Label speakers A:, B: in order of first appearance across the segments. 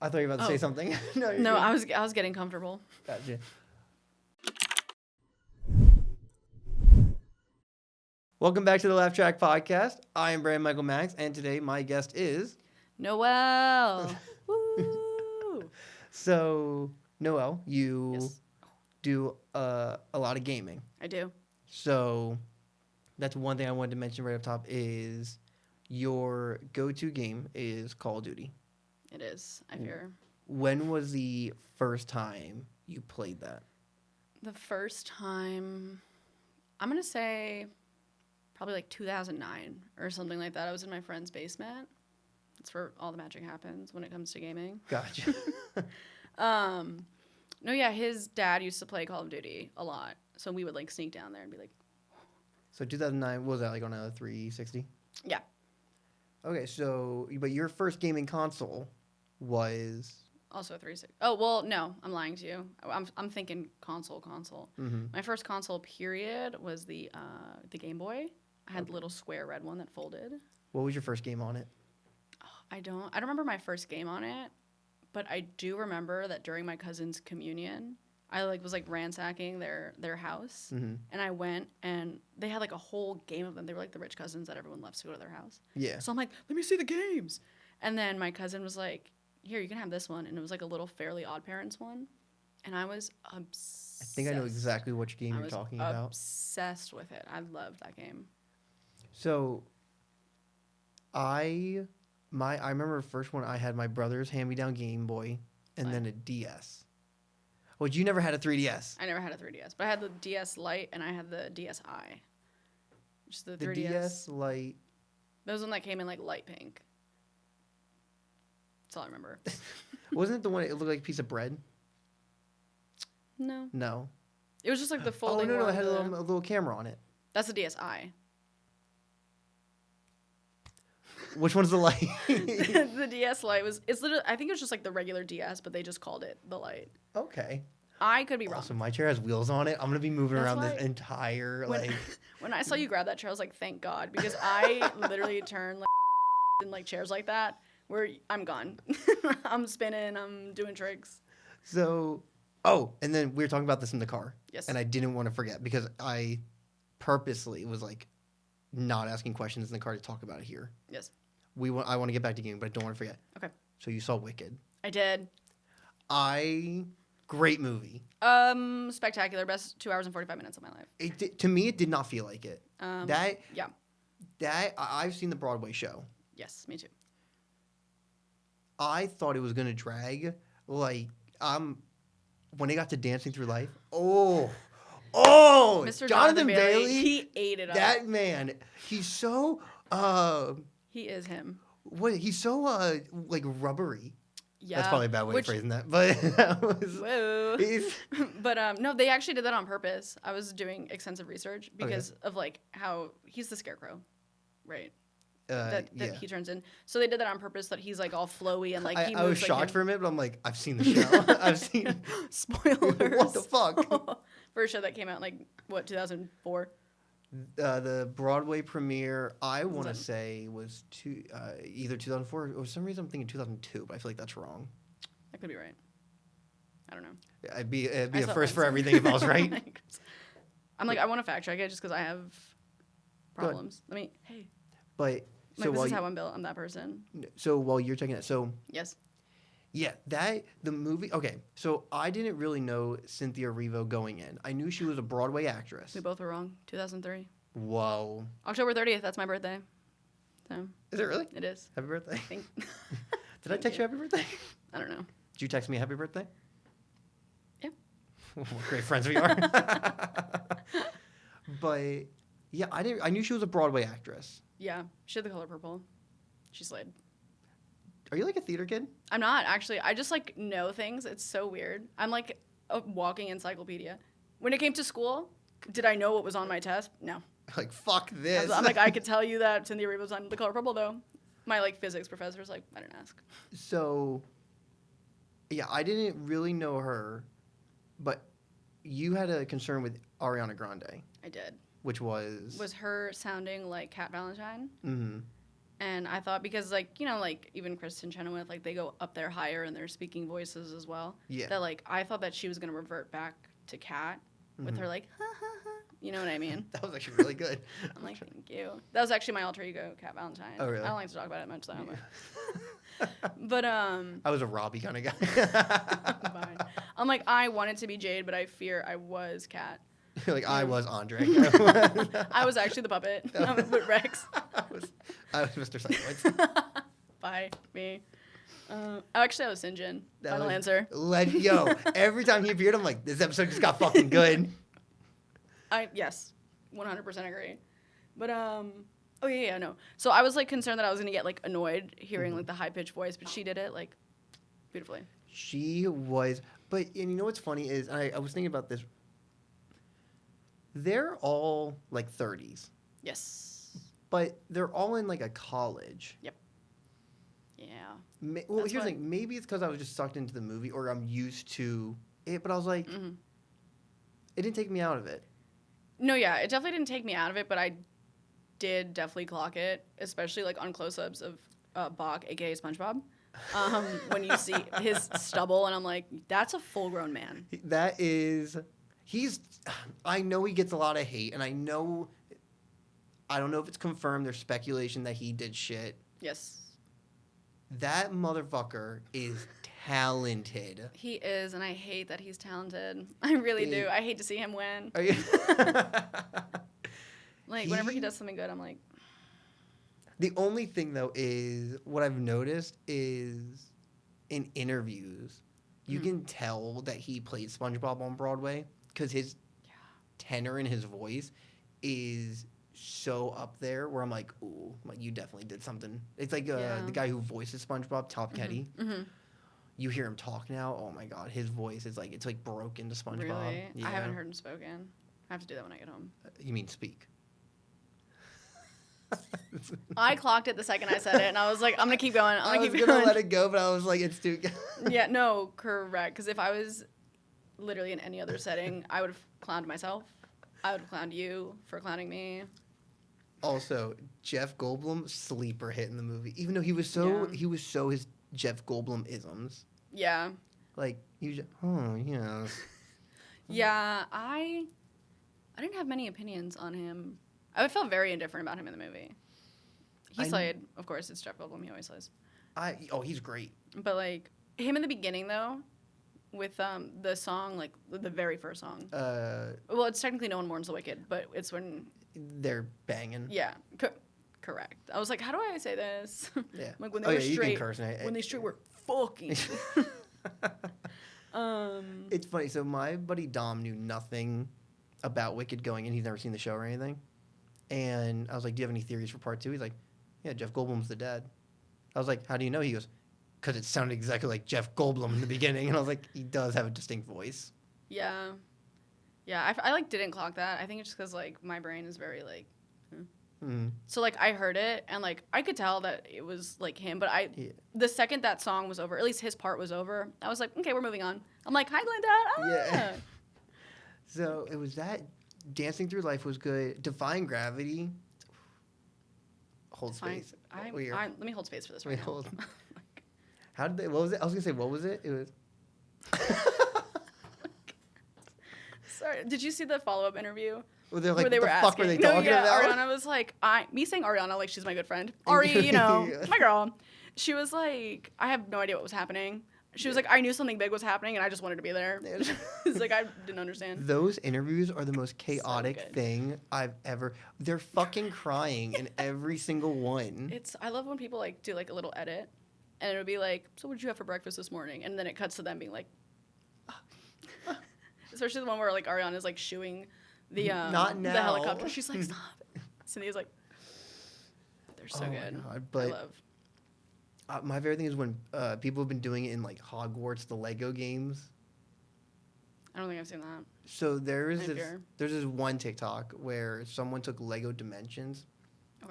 A: I thought you were about to say something. No, you're
B: No,
A: good.
B: I was getting comfortable.
A: Gotcha. Welcome back to the Laugh Track Podcast. I am Brandon Michael Max, and today my guest is...
B: Noelle. Woo!
A: So, Noelle, you
B: Yes,
A: do a lot of gaming.
B: I do.
A: So, that's one thing I wanted to mention right up top is your go-to game is Call of Duty.
B: It is, I fear.
A: When was the first time you played that?
B: The first time, I'm going to say probably like 2009 or something like that. I was in my friend's basement. That's where all the magic happens when it comes to gaming.
A: Gotcha.
B: No, yeah, his dad used to play Call of Duty a lot. So we would like sneak down there and be like,
A: So 2009, what was that, like on a 360?
B: yeah.
A: Okay, so, but your first gaming console was...
B: Also 360. Oh, well, no, I'm lying to you. I'm thinking console.
A: Mm-hmm.
B: My first console period was the Game Boy. I had the little square red one that folded.
A: What was your first game on it?
B: I don't remember my first game on it, but I do remember that during my cousin's communion, I was ransacking their house,
A: Mm-hmm.
B: and I went and they had like a whole game of them. They were like the rich cousins that everyone loves to go to their house.
A: Yeah.
B: So I'm like, let me see the games. And then my cousin was like, here, you can have this one. And it was like a little Fairly Odd Parents one. And I was obsessed.
A: I think I know exactly which game you're talking about.
B: Obsessed with it. I loved that game.
A: So, I remember the first one I had my brother's hand-me-down Game Boy and then a DS. Well, you never had a 3DS.
B: I never had a 3DS, but I had the DS Lite and I had the DSi. Which is the 3DS.
A: The DS Lite.
B: That was one that came in like light pink. That's all I remember.
A: Wasn't it the one it looked like a piece of bread?
B: No.
A: No.
B: It was just like the folding
A: Oh, no,
B: one.
A: it had a little camera on it.
B: That's the DSi.
A: Which one's the Lite?
B: The DS Lite it's literally, I think it was just like the regular DS, but they just called it the Lite.
A: Okay.
B: I could be wrong.
A: Also, my chair has wheels on it. I'm going to be moving
B: That's
A: around
B: why
A: this entire,
B: when I saw you grab that chair, I was like, thank God, because I literally turn like in like chairs like that where I'm gone. I'm spinning, I'm doing tricks.
A: So, and then we were talking about this in the car.
B: Yes.
A: And I didn't want to forget because I purposely was like not asking questions in the car to talk about it here.
B: Yes.
A: I want to get back to gaming, but I don't want to forget.
B: Okay.
A: So you saw Wicked.
B: I did.
A: Great movie.
B: Spectacular. Best 2 hours and 45 minutes of my life.
A: To me, it did not feel like it.
B: Yeah.
A: I've seen the Broadway show.
B: Yes, me too.
A: I thought it was going to drag. When it got to Dancing Through Life.
B: Mr.
A: Jonathan Bailey.
B: He ate it up.
A: That man, he's so...
B: he is him.
A: He's so like rubbery.
B: Yeah.
A: That's probably a bad way of phrasing that, but that was.
B: Whoa. But no, they actually did that on purpose. I was doing extensive research because of like how he's the scarecrow, right? That he turns in. So they did that on purpose. That he's like all flowy and like he moves.
A: I was shocked for a minute, but I'm like, I've seen the show. I've seen.
B: Spoilers.
A: What the fuck?
B: For a show that came out in like what 2004.
A: The Broadway premiere, I want to say, was either 2004 or for some reason I'm thinking 2002, but I feel like that's wrong.
B: That could be right. I don't know.
A: It'd be a first for everything if I was right.
B: I'm like, I want to fact check it just because I have problems. Hey.
A: But
B: so this is how I'm built. I'm that person.
A: So while you're checking that,
B: yes.
A: Yeah, the movie. Okay, so I didn't really know Cynthia Erivo going in. I knew she was a Broadway actress.
B: We both were wrong. 2003.
A: Whoa.
B: October 30th. That's my birthday. So.
A: Is it really?
B: It is.
A: Happy birthday. Did I text
B: you
A: you happy birthday?
B: I don't know.
A: Did you text me happy birthday?
B: Yeah.
A: What great friends we are. But yeah, I knew she was a Broadway actress.
B: Yeah, she had The Color Purple. She slayed.
A: Are you like a theater kid?
B: I'm not, actually. I just, like, know things. It's so weird. I'm, like, a walking encyclopedia. When it came to school, did I know what was on my test? No.
A: Like, fuck this.
B: I'm like, I could tell you that Cynthia Erivo was on The Color Purple, though. My, like, physics professor's like, I didn't ask.
A: So, yeah, I didn't really know her, but you had a concern with Ariana Grande.
B: I did.
A: Which was...
B: Was her sounding like Kat Valentine?
A: Mm-hmm.
B: And I thought because like like even Kristen Chenoweth, like they go up there higher in their speaking voices as well.
A: Yeah.
B: That like I thought that she was gonna revert back to Kat with her like ha ha ha. You know what I mean?
A: That was actually really good.
B: I'm like, thank you. That was actually my alter ego, Kat Valentine.
A: Oh really?
B: I don't like to talk about it much though. But
A: I was a Robbie kind of guy.
B: Fine. I'm like I wanted to be Jade, but I fear I was Kat.
A: Like I was Andre.
B: I was actually the puppet with Rex.
A: I was Mr. Sideways.
B: Bye, me. Actually, I was St. John. Final answer.
A: Yo, every time he appeared, I'm like, this episode just got fucking good.
B: Yes, 100% agree. But oh yeah, no. So I was like concerned that I was gonna get like annoyed hearing like the high pitched voice, but she did it like beautifully.
A: She was, and you know what's funny is I was thinking about this. They're all like 30s.
B: Yes.
A: But they're all in like a college.
B: Yep. Yeah.
A: Well, here's the thing. Maybe it's because I was just sucked into the movie or I'm used to it, but I was like, it didn't take me out of it.
B: No, yeah, it definitely didn't take me out of it, but I did definitely clock it, especially like on close-ups of Bach, aka SpongeBob. When you see his stubble, and I'm like, that's a full-grown man.
A: That is, I know he gets a lot of hate, and I don't know if it's confirmed. There's speculation that he did shit.
B: Yes.
A: That motherfucker is talented.
B: He is, and I hate that he's talented. I really do. I hate to see him win.
A: Are you?
B: Like, whenever he does something good, I'm like...
A: The only thing, though, is what I've noticed is in interviews, you can tell that he played SpongeBob on Broadway because his tenor in his voice is so up there where I'm like, ooh, like you definitely did something. It's like the guy who voices SpongeBob, Top Ketty. You hear him talk now. Oh my god, his voice is like it's like broken to SpongeBob.
B: Really?
A: Yeah.
B: I haven't heard him spoken. I have to do that when I get home.
A: You mean speak?
B: I clocked it the second I said it, and I was like, I'm gonna keep going.
A: I was gonna let it go, but I was like, it's too.
B: Yeah, no, correct. Because if I was literally in any other setting, I would have clowned myself. I would have clowned you for clowning me.
A: Also, Jeff Goldblum sleeper hit in the movie, even though he was so his Jeff Goldblum isms.
B: Yeah.
A: Like he was just, oh yes.
B: Yeah, I didn't have many opinions on him. I felt very indifferent about him in the movie. He slayed, of course. It's Jeff Goldblum. He always slays.
A: He's great.
B: But like him in the beginning though, with the song, like the very first song. Well, it's technically No One Mourns the Wicked, but it's when
A: they're banging.
B: Yeah, correct. I was like, how do I say this?
A: Yeah.
B: Like when they were straight.
A: You can curse,
B: when they straight were fucking.
A: It's funny. So my buddy Dom knew nothing about Wicked going in. He's never seen the show or anything. And I was like, do you have any theories for part 2? He's like, yeah, Jeff Goldblum's the dad. I was like, how do you know? He goes, because it sounded exactly like Jeff Goldblum in the beginning. And I was like, he does have a distinct voice.
B: Yeah. Yeah, I like didn't clock that. I think it's just because like my brain is very like... So like I heard it and like I could tell that it was like him, but the second that song was over, at least his part was over, I was like, okay, we're moving on. I'm like, hi Glenda.
A: Yeah. So it was that. Dancing Through Life was good. Defying Gravity. Hold space.
B: Let me hold space for this right now.
A: How did they? What was it? I was gonna say, what was it? It was.
B: Sorry. Did you see the follow-up interview?
A: Well, they're like,
B: where they were
A: fuck were they talking about?
B: Ariana was like, me saying Ariana like she's my good friend. Ari, my girl. She was like, I have no idea what was happening. She was like, I knew something big was happening, and I just wanted to be there. It's like, I didn't understand.
A: Those interviews are the most chaotic thing I've ever... They're fucking crying in every single one.
B: I love when people, like, do, like, a little edit, and it would be like, so what did you have for breakfast this morning? And then it cuts to them being like... Especially the one where, like, Ariana's, like, shooing the
A: Not now.
B: The helicopter. She's like, stop. Cynthia's like... They're so good.
A: God, but...
B: I love...
A: my favorite thing is when people have been doing it in like Hogwarts, the Lego games.
B: I don't think I've seen that.
A: So there's this one TikTok where someone took Lego Dimensions,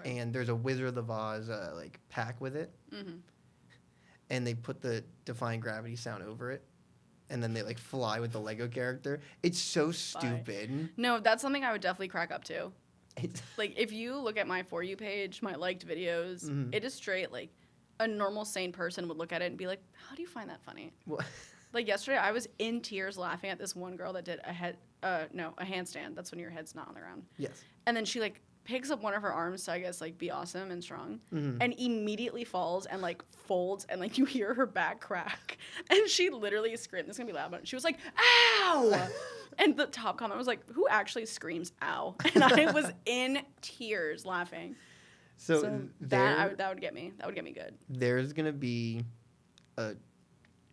A: and there's a Wizard of Oz like pack with it, and they put the Defying Gravity sound over it, and then they like fly with the Lego character. It's so stupid.
B: No, that's something I would definitely crack up to. Like, if you look at my For You page, my liked videos, it is straight, like, a normal, sane person would look at it and be like, how do you find that funny?
A: What?
B: Like, yesterday, I was in tears laughing at this one girl that did a handstand. That's when your head's not on the ground.
A: Yes.
B: And then she, like, picks up one of her arms to, I guess, like, be awesome and strong, and immediately falls and, like, folds, and, like, you hear her back crack. And she literally screamed. This is going to be loud, but she was like, ow! And the top comment was like, who actually screams ow? And I was in tears laughing.
A: So
B: that would get me. That would get me good.
A: There's going to be a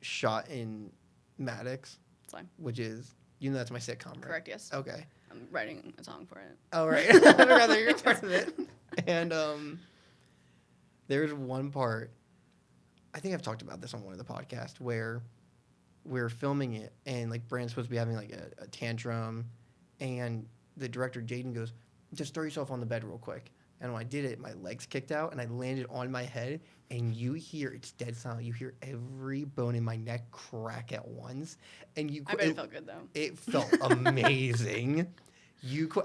A: shot in Maddox, which is, that's my sitcom, right?
B: Correct, yes.
A: Okay.
B: I'm writing a song for it.
A: Oh, right. I'd rather you're part of it. And there's one part, I think I've talked about this on one of the podcasts, where we're filming it, and, like, Brand's supposed to be having, like, a tantrum, and the director, Jaden, goes, just throw yourself on the bed real quick. And when I did it, my legs kicked out, and I landed on my head, and you hear, it's dead silent, you hear every bone in my neck crack at once. And
B: I bet it felt good, though.
A: It felt amazing.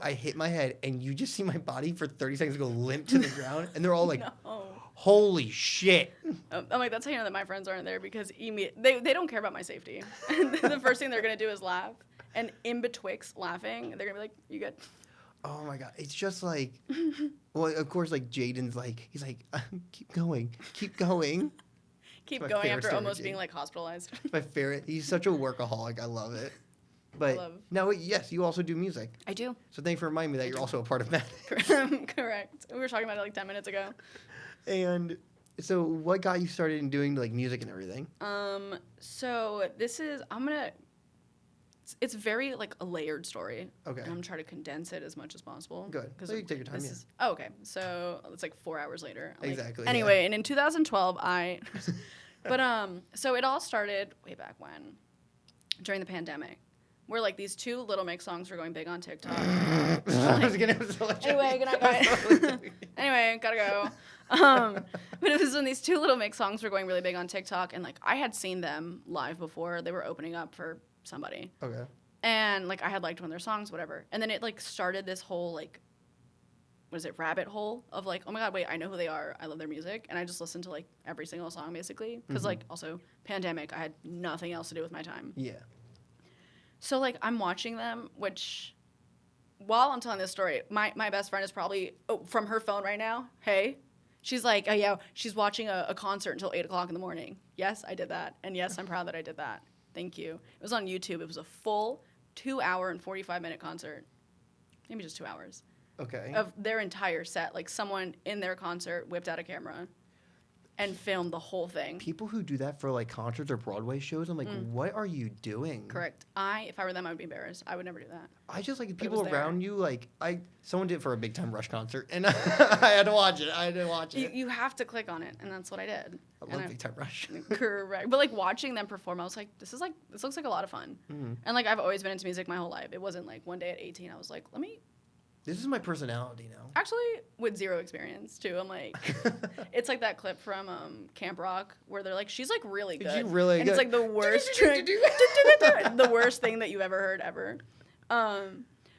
A: I hit my head, and you just see my body for 30 seconds go limp to the ground, and they're all like, no. Holy shit.
B: I'm like, that's how you know that my friends aren't there, because they don't care about my safety. And the first thing they're going to do is laugh. And in betwixt laughing, they're going to be like, you good?
A: Oh, my God. It's just like, well, of course, like, Jaden's like, he's like, keep going. Keep going.
B: Keep going after almost being, like, hospitalized.
A: My favorite. He's such a workaholic. I love it. But now, yes, you also do music.
B: I do.
A: So thanks for reminding me that you're also a part of Maddox.
B: Correct. We were talking about it like 10 minutes ago.
A: And so what got you started in doing, like, music and everything?
B: So this is, it's very, like, a layered story.
A: Okay.
B: And I'm trying to condense it as much as possible.
A: Good. So you take your time,
B: okay. So it's like 4 hours later.
A: Exactly.
B: Anyway, and in 2012, so it all started way back when, during the pandemic, where, like, these two Little Mix songs were going big on TikTok. Anyway, good night, guys. Anyway, gotta go. But it was when these two Little Mix songs were going really big on TikTok, and, like, I had seen them live before. They were opening up for somebody.
A: Okay.
B: And, like, I had liked one of their songs, whatever. And then it, like, started this whole, like, rabbit hole of, like, oh my God, wait, I know who they are. I love their music. And I just listened to, like, every single song, basically. Because, like, also, pandemic, I had nothing else to do with my time.
A: Yeah.
B: So, like, I'm watching them, which, while I'm telling this story, my best friend is probably, from her phone right now, hey. She's like, oh, yeah, she's watching a concert until 8 o'clock in the morning. Yes, I did that. And yes, I'm proud that I did that. Thank you. It was on YouTube. It was a full 2-hour and 45-minute concert. Maybe just 2 hours.
A: Okay.
B: Of their entire set. Like, someone in their concert whipped out a camera and filmed the whole thing.
A: People who do that for, like, concerts or Broadway shows, I'm like, what are you doing?
B: Correct. If I were them, I would be embarrassed. I would never do that.
A: I just, like, people around you, like, someone did it for a Big Time Rush concert, and I had to watch it.
B: You have to click on it, and that's what I did.
A: I love Big Time Rush.
B: Correct. But, like, watching them perform, I was like, this looks like a lot of fun.
A: Mm-hmm.
B: And, like, I've always been into music my whole life. It wasn't, like, one day at 18, I was like,
A: this is my personality now.
B: Actually, with zero experience, too. I'm like, it's like that clip from Camp Rock where they're like, she's, like, really good.
A: She's really good.
B: It's, like, the worst the worst thing that you ever heard ever. But,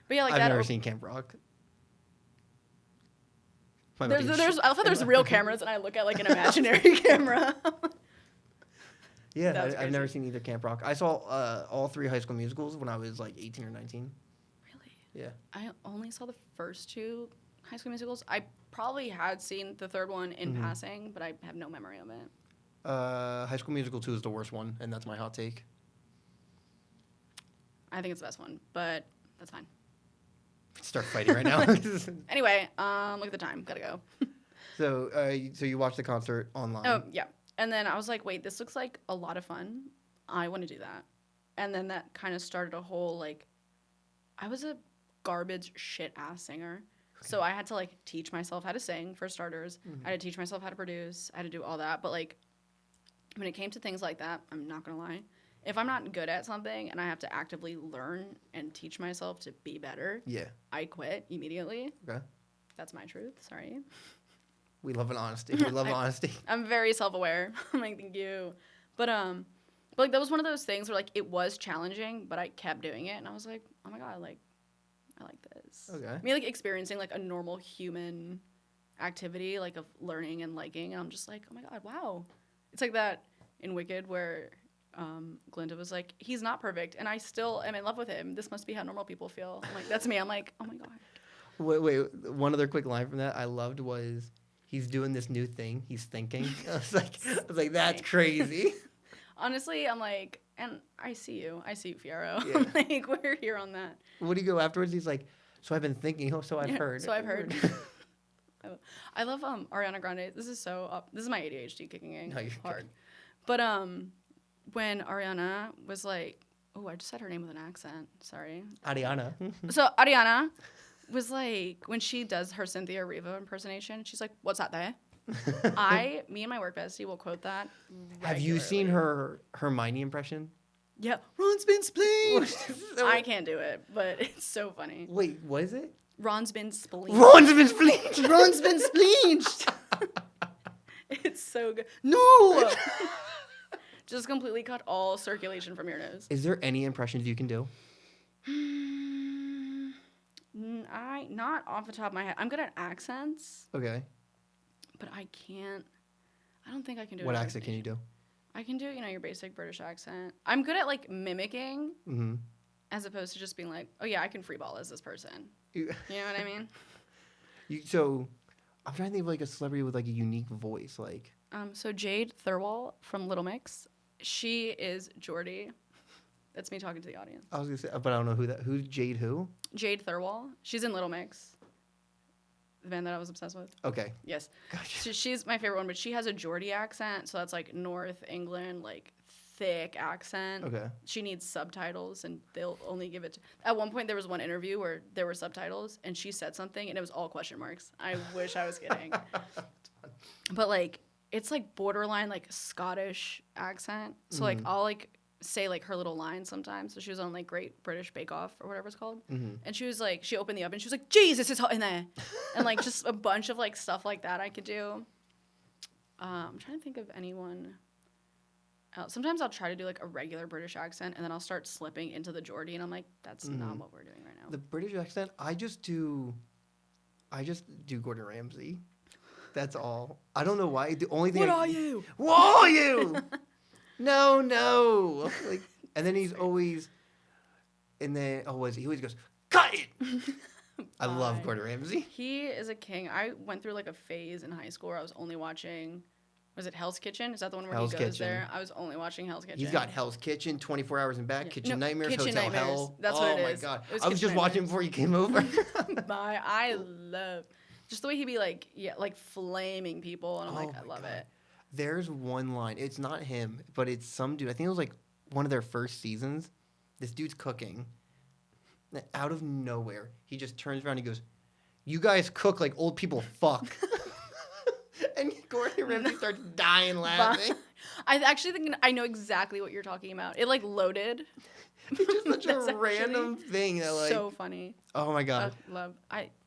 B: yeah, like,
A: I've never seen Camp Rock.
B: I thought there's real cameras, and I look at, like, an imaginary camera.
A: Yeah, I've never seen either Camp Rock. I saw all 3 High School Musicals when I was, like, 18 or 19. Yeah.
B: I only saw the first 2 High School Musicals. I probably had seen the third one in passing, but I have no memory of it.
A: High School Musical 2 is the worst one, and that's my hot take.
B: I think it's the best one, but that's fine.
A: Start fighting right now.
B: Anyway, look at the time. Gotta go.
A: So you watched the concert online?
B: Oh, yeah. And then I was like, wait, this looks like a lot of fun. I want to do that. And then that kind of started a whole, like, I was a garbage shit-ass singer. Okay. So I had to, like, teach myself how to sing, for starters. I had to teach myself how to produce. I had to do all that. But, like, when it came to things like that, I'm not going to lie. If I'm not good at something and I have to actively learn and teach myself to be better, I quit immediately.
A: Okay.
B: That's my truth. Sorry.
A: We love an honesty. We love honesty.
B: I'm very self-aware. I'm like, thank you. But like, that was one of those things where, like, it was challenging, but I kept doing it. And I was like, oh, my God, like, I like this.
A: Okay.
B: Me, like, experiencing, like, a normal human activity, like, of learning and liking. And I'm just like, oh, my God, wow. It's like that in Wicked where Glinda was like, he's not perfect, and I still am in love with him. This must be how normal people feel. I'm like, that's me. I'm like, oh, my God.
A: Wait. One other quick line from that I loved was, he's doing this new thing. He's thinking. I was like, that's crazy.
B: Honestly, I'm like, and I see you, Fiyero.
A: Yeah.
B: Like, we're here on that.
A: What do you go afterwards? He's like, so I've been thinking. Oh, so I've heard.
B: So I've heard. I love Ariana Grande. This is my ADHD kicking in hard. Good. But when Ariana was like, oh, I just said her name with an accent. Sorry.
A: Ariana.
B: So Ariana was like, when she does her Cynthia Erivo impersonation, she's like, "What's that there?" Me and my work bestie will quote that regularly.
A: Have you seen her Hermione impression?
B: Yeah. Ron's been spleenged. I can't do it, but it's so funny.
A: Wait, what is it?
B: Ron's been spleenged.
A: Ron's been spleenged.
B: Ron's been spleenged. It's so good. No! Just completely cut all circulation from your nose.
A: Is there any impressions you can do?
B: Not off the top of my head. I'm good at accents.
A: Okay.
B: But I don't think I can do
A: What accent can you do?
B: I can do, your basic British accent. I'm good at, like, mimicking as opposed to just being like, oh, yeah, I can freeball as this person. You know what I mean?
A: So, I'm trying to think of, like, a celebrity with, like, a unique voice, like.
B: So Jade Thirlwall from Little Mix, she is Geordie. That's me talking to the audience.
A: I was going to say, but I don't know who's Jade who?
B: Jade Thirlwall. She's in Little Mix. The band that I was obsessed with.
A: Okay.
B: Yes.
A: Gotcha.
B: So she's my favorite one, but she has a Geordie accent, so that's like North England, like thick accent.
A: Okay.
B: She needs subtitles, and they'll only give it to... At one point, there was one interview where there were subtitles, and she said something, and it was all question marks. I wish I was kidding. But, like, it's, like, borderline, like, Scottish accent. So, like, I'll, like, say, like, her little lines sometimes. So she was on, like, Great British Bake Off or whatever it's called. And she was, like, she opened the oven. She was like, Jesus, it's hot in there. And, like, just a bunch of, like, stuff like that I could do. I'm trying to think of anyone else. Sometimes I'll try to do, like, a regular British accent, and then I'll start slipping into the Geordie, and I'm like, that's not what we're doing right now.
A: The British accent, I just do Gordon Ramsay. That's all. I don't know why. The only thing.
B: What are you?
A: What are you? No. Like, and then he's always, and then he always goes, cut it. I love Gordon Ramsay.
B: He is a king. I went through like a phase in high school where I was only watching. Was it Hell's Kitchen? Is that the one where Hell's he goes Kitchen. There? I was only watching Hell's Kitchen.
A: He's got Hell's Kitchen, 24 Hours in Back, Kitchen Nightmares,
B: Kitchen
A: Hotel
B: Nightmares.
A: Hell.
B: That's what it is.
A: Oh my god!
B: I
A: was just watching before you came over.
B: I love just the way he'd be like, like flaming people, and I'm like, I love it.
A: There's one line. It's not him, but it's some dude. I think it was like one of their first seasons. This dude's cooking. And out of nowhere, he just turns around and he goes, "You guys cook like old people fuck." And Gordon Ramsay starts dying laughing.
B: I actually think I know exactly what you're talking about. It like loaded.
A: It's just such a random thing that like
B: so funny.
A: Oh my god.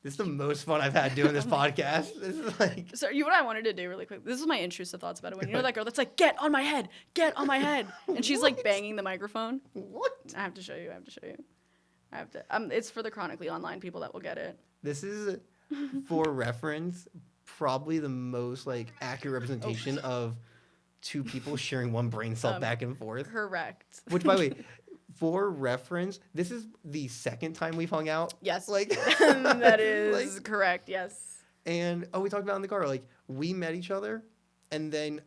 A: This is the most fun I've had doing this podcast. This is like
B: So what I wanted to do really quick. This is my intrusive thoughts about it. When you know that girl that's like, get on my head, and she's like banging the microphone.
A: What?
B: I have to show you. I have to. It's for the chronically online people that will get it.
A: This is, for reference, probably the most like accurate representation of two people sharing one brain cell back and forth.
B: Correct.
A: Which, by the way, for reference, this is the second time we've hung out.
B: Yes.
A: Like
B: that is like, correct. Yes.
A: And we talked about it in the car. Like we met each other, and then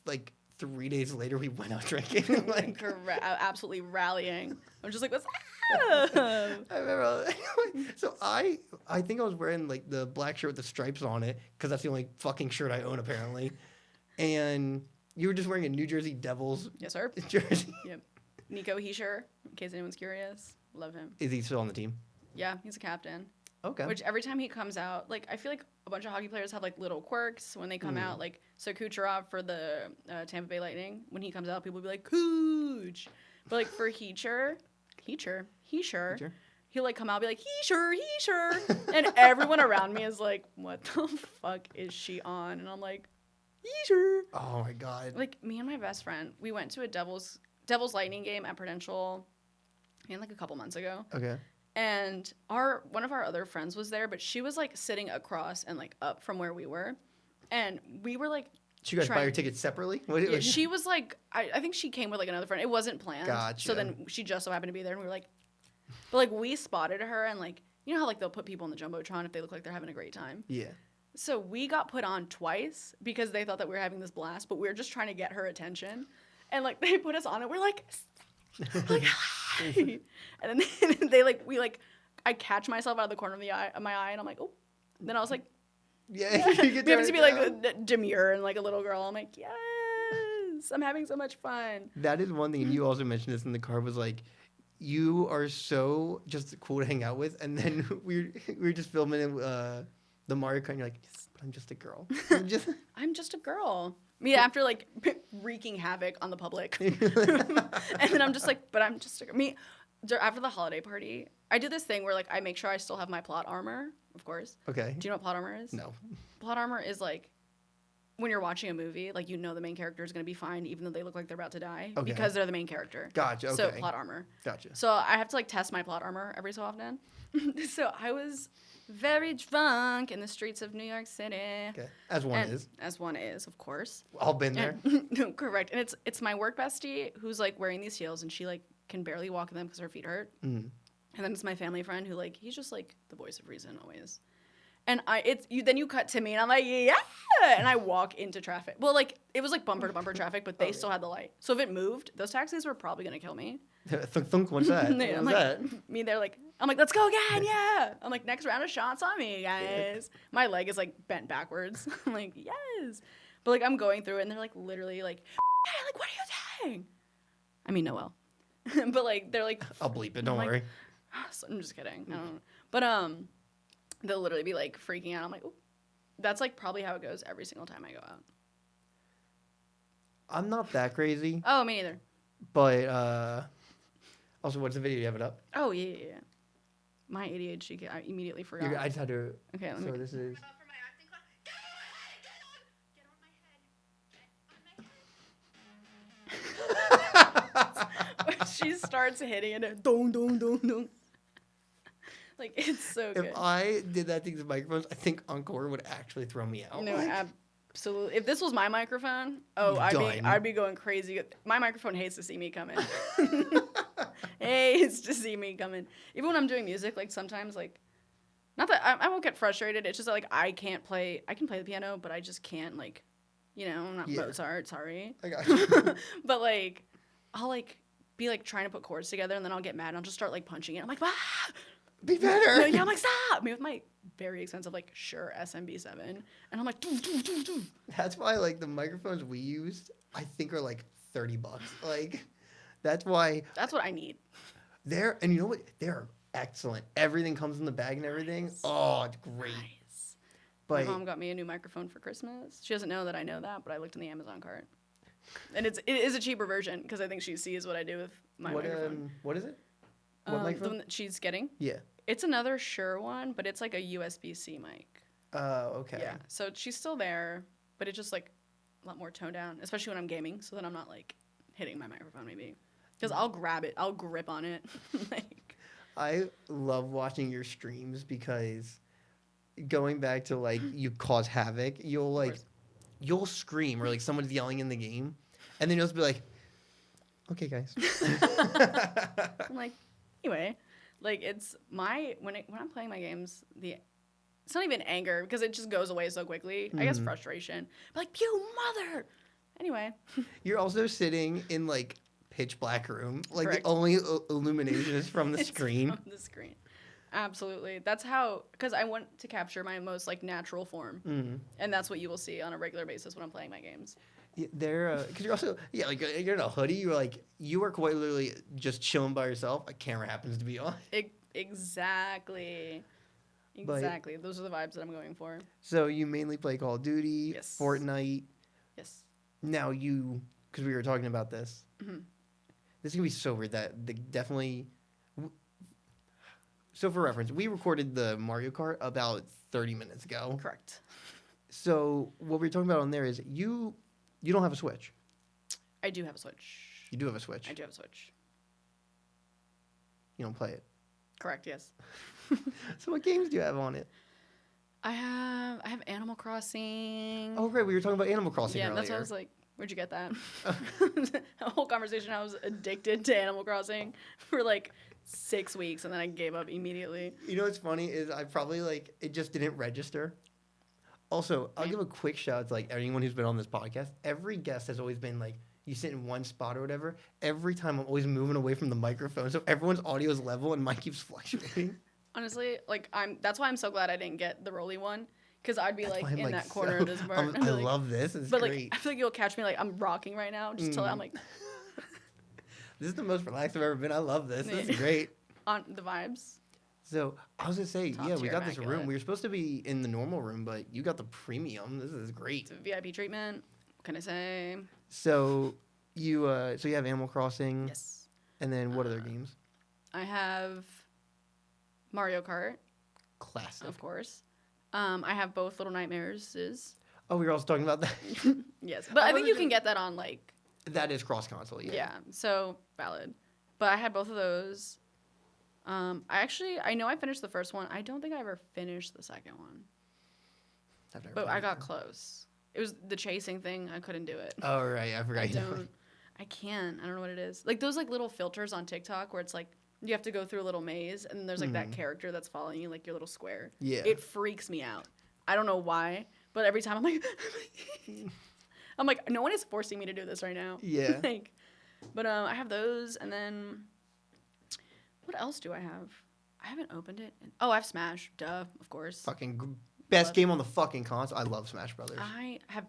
A: like 3 days later we went out drinking. Like
B: absolutely rallying. I'm just like, what's up?
A: I remember. So I think I was wearing like the black shirt with the stripes on it because that's the only fucking shirt I own apparently. And you were just wearing a New Jersey Devils jersey.
B: Yep. Nico Heischer, in case anyone's curious. Love him.
A: Is he still on the team?
B: Yeah, he's a captain.
A: Okay.
B: Which every time he comes out, like I feel like a bunch of hockey players have like little quirks when they come out. Like so Kucherov for the Tampa Bay Lightning, when he comes out, people will be like, Cooch. But like for Heischer, he'll like come out and be like, Heischer. And everyone around me is like, what the fuck is she on? And I'm like, Heischer.
A: Oh my god.
B: Like me and my best friend, we went to a Devils Lightning game at Prudential, like a couple months ago.
A: Okay.
B: And one of our other friends was there, but she was like sitting across and like up from where we were. And we were like,
A: did you guys buy your tickets separately?
B: Yeah, she was like, I think she came with like another friend. It wasn't planned.
A: Gotcha.
B: So then she just so happened to be there, and we were like, but like we spotted her, and like, you know how like they'll put people in the Jumbotron if they look like they're having a great time?
A: Yeah.
B: So we got put on twice because they thought that we were having this blast, but we were just trying to get her attention. And like they put us on it. We're like hi. And then I catch myself out of the corner of my eye, and I'm like, oh. Then I was like,
A: yeah, you get
B: we have to be like demure and like a little girl. I'm like, yes, I'm having so much fun.
A: That is one thing, and you also mentioned this in the car, was like, you are so just cool to hang out with, and then we were just filming the Mario Kart, and you're like, yes, but I'm just a girl.
B: I'm just a girl. Me after like wreaking havoc on the public, and then I'm just like, but I'm just me. After the holiday party, I do this thing where like I make sure I still have my plot armor, of course.
A: Okay.
B: Do you know what plot armor is?
A: No.
B: Plot armor is like when you're watching a movie, like you know the main character is going to be fine even though they look like they're about to die because they're the main character.
A: Gotcha. Okay.
B: So plot armor.
A: Gotcha.
B: So I have to like test my plot armor every so often. So I was very drunk in the streets of New York City.
A: Okay. As one is,
B: of course.
A: All been there.
B: No, correct. And it's my work bestie who's like wearing these heels and she like can barely walk in them because her feet hurt. Mm. And then it's my family friend who like he's just like the voice of reason always. And then you cut to me and I'm like, yeah, and I walk into traffic. Well, like it was like bumper to bumper traffic, but they still had the light. So if it moved, those taxis were probably gonna kill me.
A: Thunk, what's that?
B: I'm like, they're like, I'm like, let's go again, yeah. I'm like, next round of shots on me, guys. My leg is like bent backwards. I'm like, yes. But like I'm going through it and they're like literally like, hey, like what are you saying? I mean Noelle. But like they're like,
A: I'll bleep it, don't worry.
B: So I'm just kidding. I don't know. But they'll literally be like freaking out. I'm like, ooh. That's like probably how it goes every single time I go out.
A: I'm not that crazy.
B: Oh, me neither.
A: But also, what's the video? You have it up?
B: Oh yeah. My ADHD, I immediately forgot.
A: I just had to.
B: Okay, let
A: me.
B: So
A: this is.
B: She starts hitting it. Dong, dong, dong, dong. Like, it's so good.
A: If I did that thing to microphones, I think Encore would actually throw me out.
B: No, absolutely. If this was my microphone, I'd be going crazy. My microphone hates to see me coming. Hates to see me coming. Even when I'm doing music, like, sometimes, like, not that I won't get frustrated. It's just that, like, I can play the piano, but I just can't, like, you know, I'm not Mozart, sorry.
A: I got you.
B: But, like, I'll, like, be, like, trying to put chords together, and then I'll get mad, and I'll just start, like, punching it. I'm like, ah!
A: Be better.
B: No, yeah, I'm like, stop! Me with my very expensive, like, Shure SMB7. And I'm like, doo, doo, doo, doo.
A: That's why, like, the microphones we used, I think are, like, $30. Like, that's why.
B: That's what I need.
A: And you know what? They're excellent. Everything comes in the bag and everything. Nice. Oh, it's great. Nice.
B: But my mom got me a new microphone for Christmas. She doesn't know that I know that, but I looked in the Amazon cart. And it is a cheaper version because I think she sees what I do with my microphone.
A: What is it?
B: What microphone? The one that she's getting?
A: Yeah.
B: It's another Shure one, but it's like a USB-C mic.
A: Oh, okay.
B: Yeah. So she's still there, but it's just like a lot more toned down, especially when I'm gaming, so that I'm not like hitting my microphone maybe. Because I'll grab it. I'll grip on it. Like,
A: I love watching your streams because going back to like you cause havoc, you'll scream or like someone's yelling in the game, and then you'll just be like, okay, guys.
B: I'm like, anyway, like it's when I'm playing my games, it's not even anger because it just goes away so quickly. Mm-hmm. I guess frustration. But like, you mother. Anyway.
A: You're also sitting in like pitch black room. Like
B: Correct.
A: The only illumination is from the screen.
B: From the screen. Absolutely. That's how, because I want to capture my most like natural form. Mm-hmm. And that's what you will see on a regular basis when I'm playing my games.
A: Yeah, they're, because you're also, like you're in a hoodie, you are quite literally just chilling by yourself. A camera happens to be on.
B: Exactly. Exactly. Those are the vibes that I'm going for.
A: So you mainly play Call of Duty,
B: yes.
A: Fortnite.
B: Yes.
A: Now because we were talking about this. Mm-hmm. This is going to be so weird that definitely... So for reference, we recorded the Mario Kart about 30 minutes ago.
B: Correct.
A: So what we're talking about on there is you don't have a Switch.
B: I do have a Switch.
A: You do have a Switch.
B: I do have a Switch.
A: You don't play it.
B: Correct. Yes.
A: So what games do you have on it?
B: I have Animal Crossing.
A: Oh, great. We were talking about Animal Crossing earlier.
B: Yeah, that's what I was like. Where'd you get that? A whole conversation. I was addicted to Animal Crossing for like 6 weeks, and then I gave up immediately.
A: You know what's funny is I probably like it just didn't register. Also, I'll give a quick shout out to like anyone who's been on this podcast. Every guest has always been like, you sit in one spot or whatever. Every time I'm always moving away from the microphone, so everyone's audio is level and mine keeps fluctuating.
B: Honestly, like that's why I'm so glad I didn't get the rolly one, because I'd be like in that corner of this burn.
A: I love this. It's great.
B: Like I feel like you'll catch me like I'm rocking right now. Just till I'm like.
A: This is the most relaxed I've ever been. I love this. This is great.
B: On the vibes.
A: So I was gonna say,
B: Top
A: yeah, we got
B: immaculate.
A: this room. We were supposed to be in the normal room, but you got the premium. This is great.
B: It's a VIP treatment. What can I say?
A: So you have Animal Crossing.
B: Yes.
A: And then what other games?
B: I have Mario Kart.
A: Classic.
B: Of course. I have both Little Nightmares.
A: Oh, we were also talking about that.
B: Yes, but I think you can get that on like.
A: That is cross console. Yeah.
B: Yeah. So valid. But I had both of those. I know I finished the first one. I don't think I ever finished the second one. But I got close. It was the chasing thing. I couldn't do it.
A: Oh, right. I forgot.
B: I can't. I don't know what it is. Like those like little filters on TikTok where it's like you have to go through a little maze and there's like that character that's following you, like your little square.
A: Yeah.
B: It freaks me out. I don't know why, but every time I'm like, I'm like, no one is forcing me to do this right now.
A: Yeah.
B: But I have those, and then what else do I have? I haven't opened it. I have Smash. Duh, of course.
A: Fucking best game on the fucking console. I love Smash Brothers.
B: I have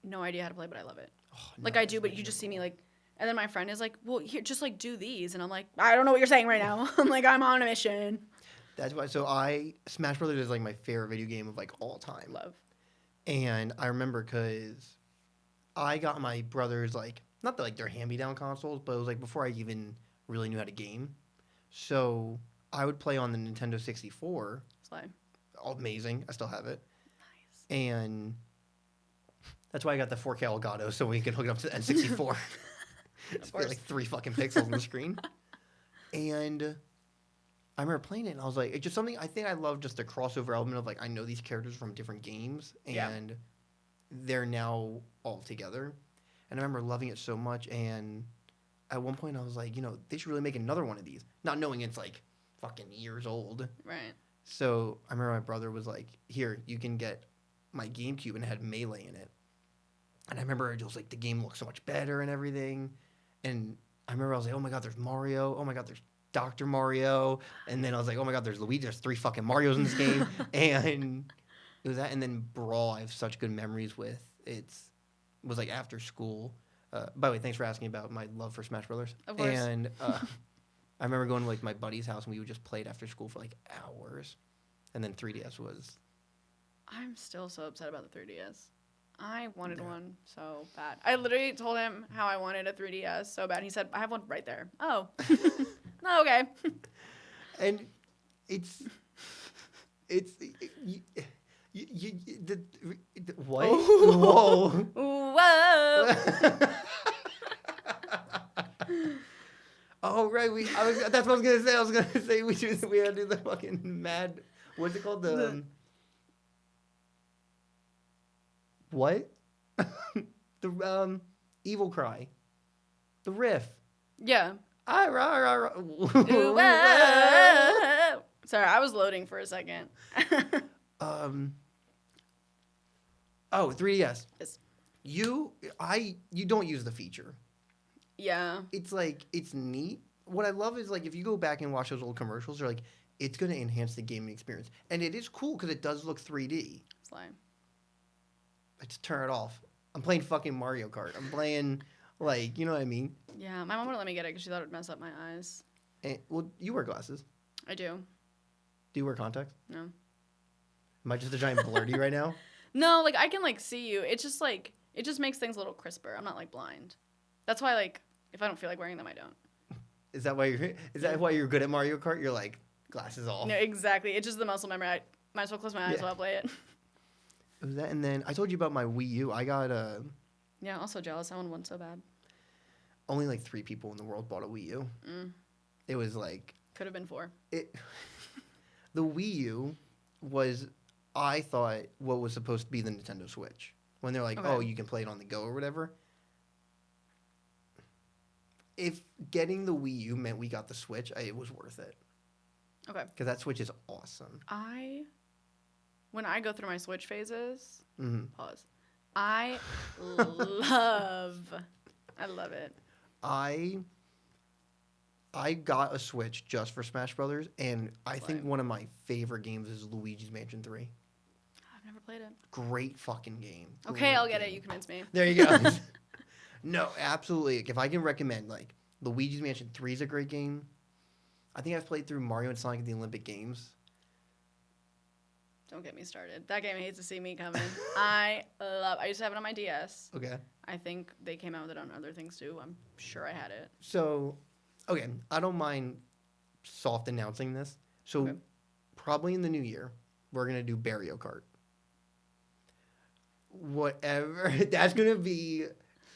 B: no idea how to play, but I love it.
A: Oh,
B: like I do, but you just see me like, and then my friend is like, well, here, just like do these, and I'm like, I don't know what you're saying right now. I'm like, I'm on a mission.
A: That's why. So Smash Brothers is like my favorite video game of like all time.
B: Love.
A: And I remember because I got my brothers like not that like they're hand-me-down consoles, but it was like before I even really knew how to game. So I would play on the Nintendo 64.
B: Slide.
A: Amazing. I still have it.
B: Nice.
A: And that's why I got the 4K Elgato so we could hook it up to the N64. It's like 3 fucking pixels on the screen. And I remember playing it and I was like, it's just something I think I love just the crossover element of like I know these characters from different games and they're now all together. And I remember loving it so much. And at one point I was like, they should really make another one of these. Not knowing it's like fucking years old.
B: Right.
A: So I remember my brother was like, here, you can get my GameCube, and it had Melee in it. And I remember it was like the game looked so much better and everything. And I remember I was like, oh my God, there's Mario. Oh my God, there's Dr. Mario. And then I was like, oh my God, there's Luigi. There's 3 fucking Marios in this game. And it was that. And then Brawl, I have such good memories with. It was like after school. By the way, thanks for asking about my love for Smash Brothers.
B: Of course.
A: And I remember going to like my buddy's house and we would just play it after school for like hours. And then 3DS was.
B: I'm still so upset about the 3DS. I wanted one so bad. I literally told him how I wanted a 3DS so bad. He said, I have one right there. Oh. Oh, okay.
A: And it's what?
B: Oh.
A: Whoa. Oh right, that's what I was gonna say. I was gonna say we had to do the fucking mad. What's it called? What? The evil cry. The riff.
B: Yeah.
A: Sorry,
B: I was loading for a second.
A: 3DS.
B: Yes.
A: You don't use the feature.
B: Yeah.
A: It's like, it's neat. What I love is like, if you go back and watch those old commercials, they're like, it's going to enhance the gaming experience. And it is cool because it does look 3D.
B: Slime.
A: I just turn it off. I'm playing fucking Mario Kart. I'm playing, like, you know what I mean?
B: Yeah, my mom wouldn't let me get it because she thought it would mess up my eyes.
A: And, well, you wear glasses.
B: I do.
A: Do you wear contacts?
B: No.
A: Am I just a giant blurry right now?
B: No, like, I can, like, see you. It's just, like, it just makes things a little crisper. I'm not, like, blind. That's why, like, if I don't feel like wearing them, I don't.
A: Is that why you're good at Mario Kart? You're like, glasses off.
B: No, exactly. It's just the muscle memory. I might as well close my eyes while I play it.
A: It was that, and then I told you about my Wii U. I got a...
B: Yeah, also jealous. I want one so bad.
A: Only like 3 people in the world bought a Wii U.
B: Mm.
A: It was like...
B: Could have been 4.
A: The Wii U was, I thought, what was supposed to be the Nintendo Switch. When they're like,
B: Okay.
A: oh, you can play it on the go or whatever. If getting the Wii U meant we got the Switch, it was worth it.
B: Okay.
A: Because that Switch is awesome.
B: When I go through my Switch phases, pause. I love it.
A: I got a Switch just for Smash Brothers, and I think one of my favorite games is Luigi's Mansion 3.
B: I've never played it.
A: Great fucking game.
B: Okay, I'll get it. You convinced me.
A: There you go. No, absolutely. If I can recommend, like, Luigi's Mansion 3 is a great game. I think I've played through Mario and Sonic at the Olympic Games.
B: Don't get me started. That game hates to see me coming. I used to have it on my DS.
A: Okay.
B: I think they came out with it on other things too. I'm sure I had it.
A: So, okay, I don't mind soft announcing this. So, probably in the new year, we're going to do Mario Kart. Whatever. That's going to be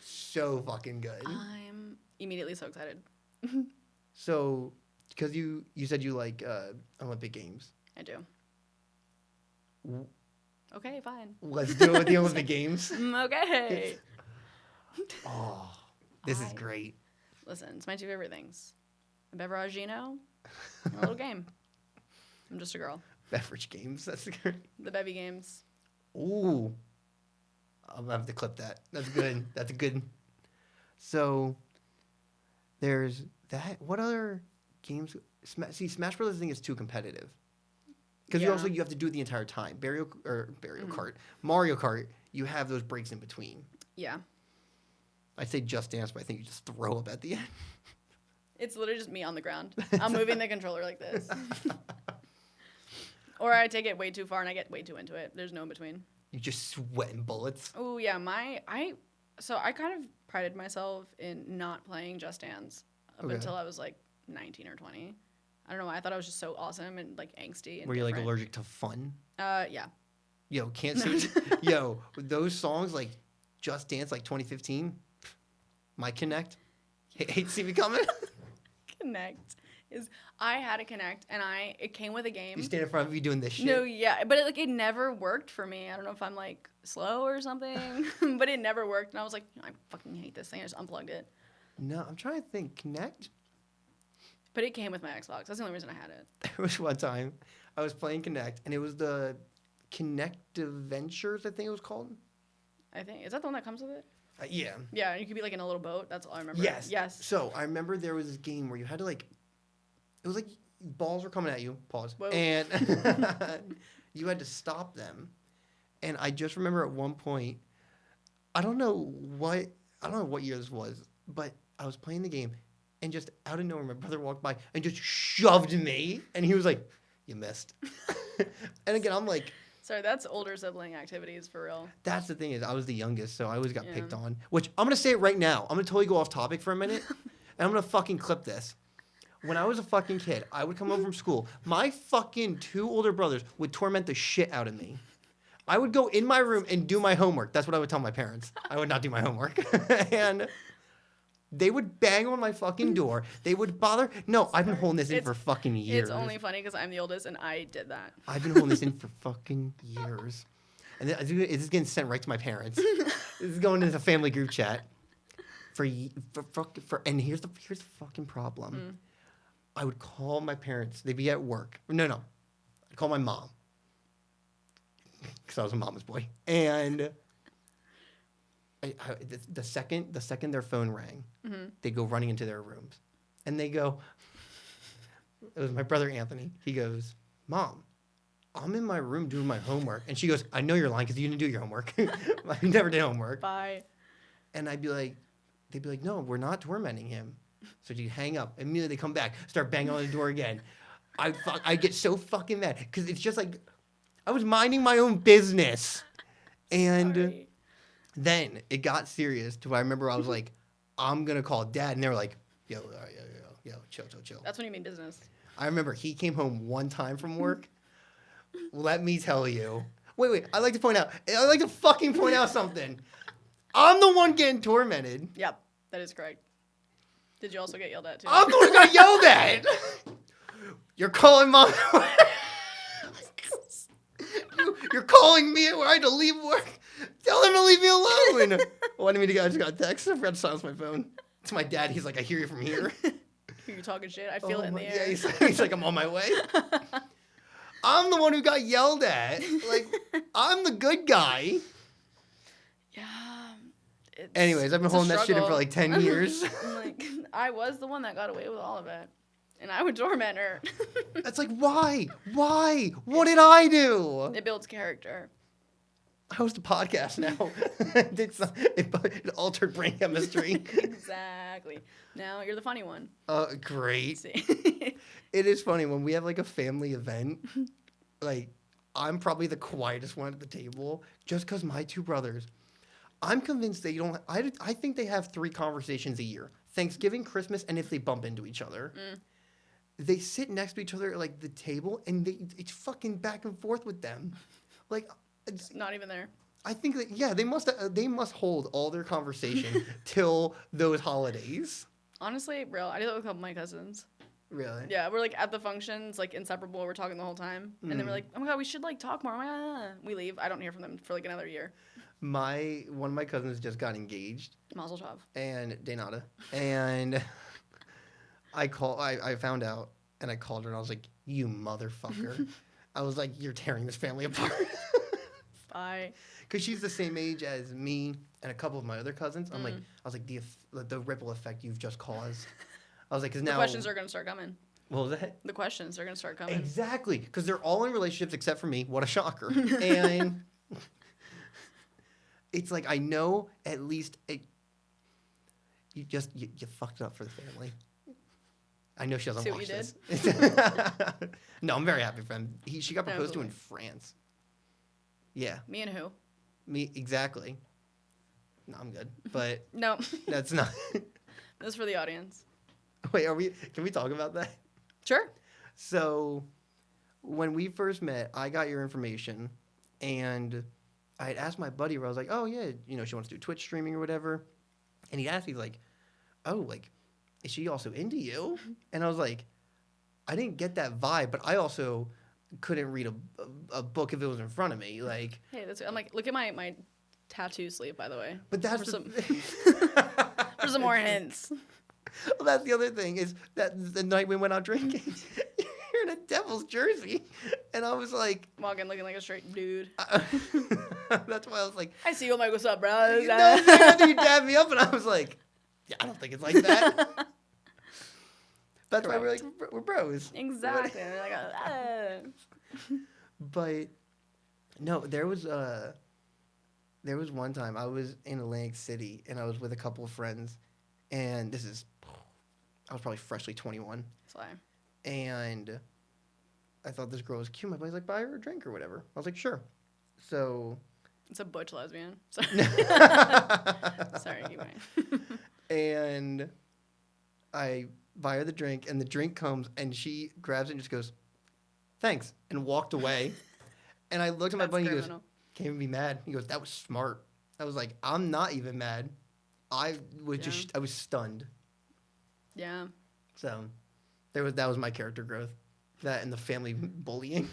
A: so fucking good.
B: I'm immediately so excited.
A: So, because you said you like Olympic Games.
B: I do. Okay, fine.
A: Let's do it with the Olympic Games.
B: Okay.
A: Oh, this is great.
B: Listen, it's my 2 favorite things. A beveragino and a little game. I'm just a girl.
A: Beverage games. That's great.
B: The bevy games.
A: Ooh. I'll have to clip that. That's good. That's good. So, there's that. What other games? See, Smash Brothers I think is too competitive. Because you have to do it the entire time. Mario Kart, you have those breaks in between.
B: Yeah.
A: I'd say Just Dance, but I think you just throw up at the end.
B: It's literally just me on the ground. I'm moving the controller like this. Or I take it way too far and I get way too into it. There's no in between.
A: You just sweating bullets.
B: Oh yeah, so I kind of prided myself in not playing Just Dance up until I was like 19 or 20. I don't know why. I thought I was just so awesome and like angsty. And
A: were you like allergic to fun?
B: Yeah.
A: Yo, can't say. Yo, those songs like Just Dance, like 2015, my Connect. Hate to see me coming.
B: Connect is I had a Connect and it came with a game.
A: You stand in front of me doing this shit.
B: No, yeah, but it never worked for me. I don't know if I'm like slow or something, but it never worked, and I was like, I fucking hate this thing. I just unplugged it.
A: No, I'm trying to think. Connect.
B: But it came with my Xbox. That's the only reason I had it.
A: There was one time I was playing Connect, and it was the Connect Adventures, I think it was called.
B: Is that the one that comes with it?
A: Yeah.
B: Yeah, you could be like in a little boat. That's all I remember.
A: Yes.
B: Yes.
A: So I remember there was this game where you had to like, it was like balls were coming at you. Pause.
B: Whoa.
A: And you had to stop them. And I just remember at one point, I don't know what year this was, but I was playing the game. And just out of nowhere, my brother walked by and just shoved me. And he was like, you missed. And again, I'm like...
B: Sorry, that's older sibling activities for real.
A: That's the thing is I was the youngest, so I always got picked on. Which, I'm going to say it right now. I'm going to totally go off topic for a minute. And I'm going to fucking clip this. When I was a fucking kid, I would come home from school. My fucking 2 older brothers would torment the shit out of me. I would go in my room and do my homework. That's what I would tell my parents. I would not do my homework. And... they would bang on my fucking door. They would bother. No, I've been holding this in for fucking years.
B: It's only funny because I'm the oldest and I did that.
A: I've been holding this in for fucking years. And it's getting sent right to my parents. This is going into the family group chat. And here's the fucking problem. I would call my parents. They'd be at work. No. I'd call my mom. Because I was a mama's boy. And... the second their phone rang, they go running into their rooms, and they go. It was my brother Anthony. He goes, "Mom, I'm in my room doing my homework," and she goes, "I know you're lying because you didn't do your homework. I never did homework."
B: Bye.
A: And they'd be like, "No, we're not tormenting him." So you hang up. Immediately they come back, start banging on the door again. I get so fucking mad because it's just like I was minding my own business, and.
B: Sorry.
A: Then it got serious to where I remember I was like, I'm going to call Dad. And they were like, yo, chill.
B: That's when you mean business.
A: I remember he came home one time from work. Let me tell you. Wait. I'd like to fucking point out something. I'm the one getting tormented.
B: Yep, that is correct. Did you also get yelled at too?
A: I'm the one who got yelled at. You're calling mom. You're calling me where I had to leave work. Tell him to leave me alone. Wanted me to go. I just got a text. I forgot to silence my phone. It's my dad. He's like, I hear you from here.
B: You're talking shit. I feel it in the air.
A: Yeah, he's like, I'm on my way. I'm the one who got yelled at. Like, I'm the good guy.
B: Yeah.
A: Anyways, I've been holding that shit in for like 10 years.
B: Like, I was the one that got away with all of it. And I would torment her.
A: That's like, why? Why? What did I do?
B: It builds character.
A: I host a podcast now. It altered brain chemistry.
B: Exactly. Now you're the funny one.
A: Great. It is funny when we have like a family event. Like, I'm probably the quietest one at the table just because my two brothers. I'm convinced they don't. I think they have 3 conversations a year: Thanksgiving, Christmas, and if they bump into each other. They sit next to each other at like the table, and it's fucking back and forth with them. Like,
B: it's not even there.
A: I think that they must hold all their conversation till those holidays.
B: Honestly, bro, I do that with a couple of my cousins.
A: Really?
B: Yeah, we're like at the functions, like inseparable. We're talking the whole time, and then we're like, "Oh my god, we should like talk more." Like, ah. We leave. I don't hear from them for like another year.
A: One of my cousins just got engaged.
B: Mazel tov.
A: And Denata. And I found out, and I called her, and I was like, "You motherfucker!" I was like, "You're tearing this family apart."
B: Bye.
A: Because she's the same age as me and a couple of my other cousins. I was like, the ripple effect you've just caused. I was like, because now
B: the questions are gonna start coming.
A: What was that?
B: The questions are gonna start coming.
A: Exactly, because they're all in relationships except for me. What a shocker! And it's like I know at least you fucked it up for the family. I know she doesn't watch this. No, I'm very happy for him. She got proposed to in France. Yeah.
B: Me and who?
A: Me, exactly. No, I'm good. But
B: no,
A: that's not.
B: That's for the audience.
A: Wait, can we talk about that?
B: Sure.
A: So, when we first met, I got your information, and I had asked my buddy where I was like, oh yeah, she wants to do Twitch streaming or whatever, and he asked me like, oh, like, is she also into you? And I was like, I didn't get that vibe, but I also couldn't read a book if it was in front of me. Like, hey,
B: I'm like, look at my tattoo sleeve, by the way.
A: But that's
B: for some more hints.
A: Well, that's the other thing is that the night we went out drinking, you're in a Devil's jersey, and I was like,
B: walking looking like a straight dude.
A: That's why I was like,
B: I see you. I'm like, what's up, bro?
A: You dabbed me up, and I was like, yeah, I don't think it's like that. That's why we're like, we're bros.
B: Exactly.
A: But no, there was one time I was in Atlantic City, and I was with a couple of friends, and I was probably freshly 21.
B: Slime.
A: And I thought this girl was cute. My buddy's like, buy her a drink or whatever. I was like, sure. So.
B: It's a butch lesbian. Sorry. Sorry, you might.
A: And I buy her the drink, and the drink comes, and she grabs it and just goes, thanks, and walked away. And I looked at my buddy, and he goes, can't even be mad. He goes, that was smart. I was like, I'm not even mad. I was stunned.
B: Yeah.
A: So that was my character growth. That and the family bullying.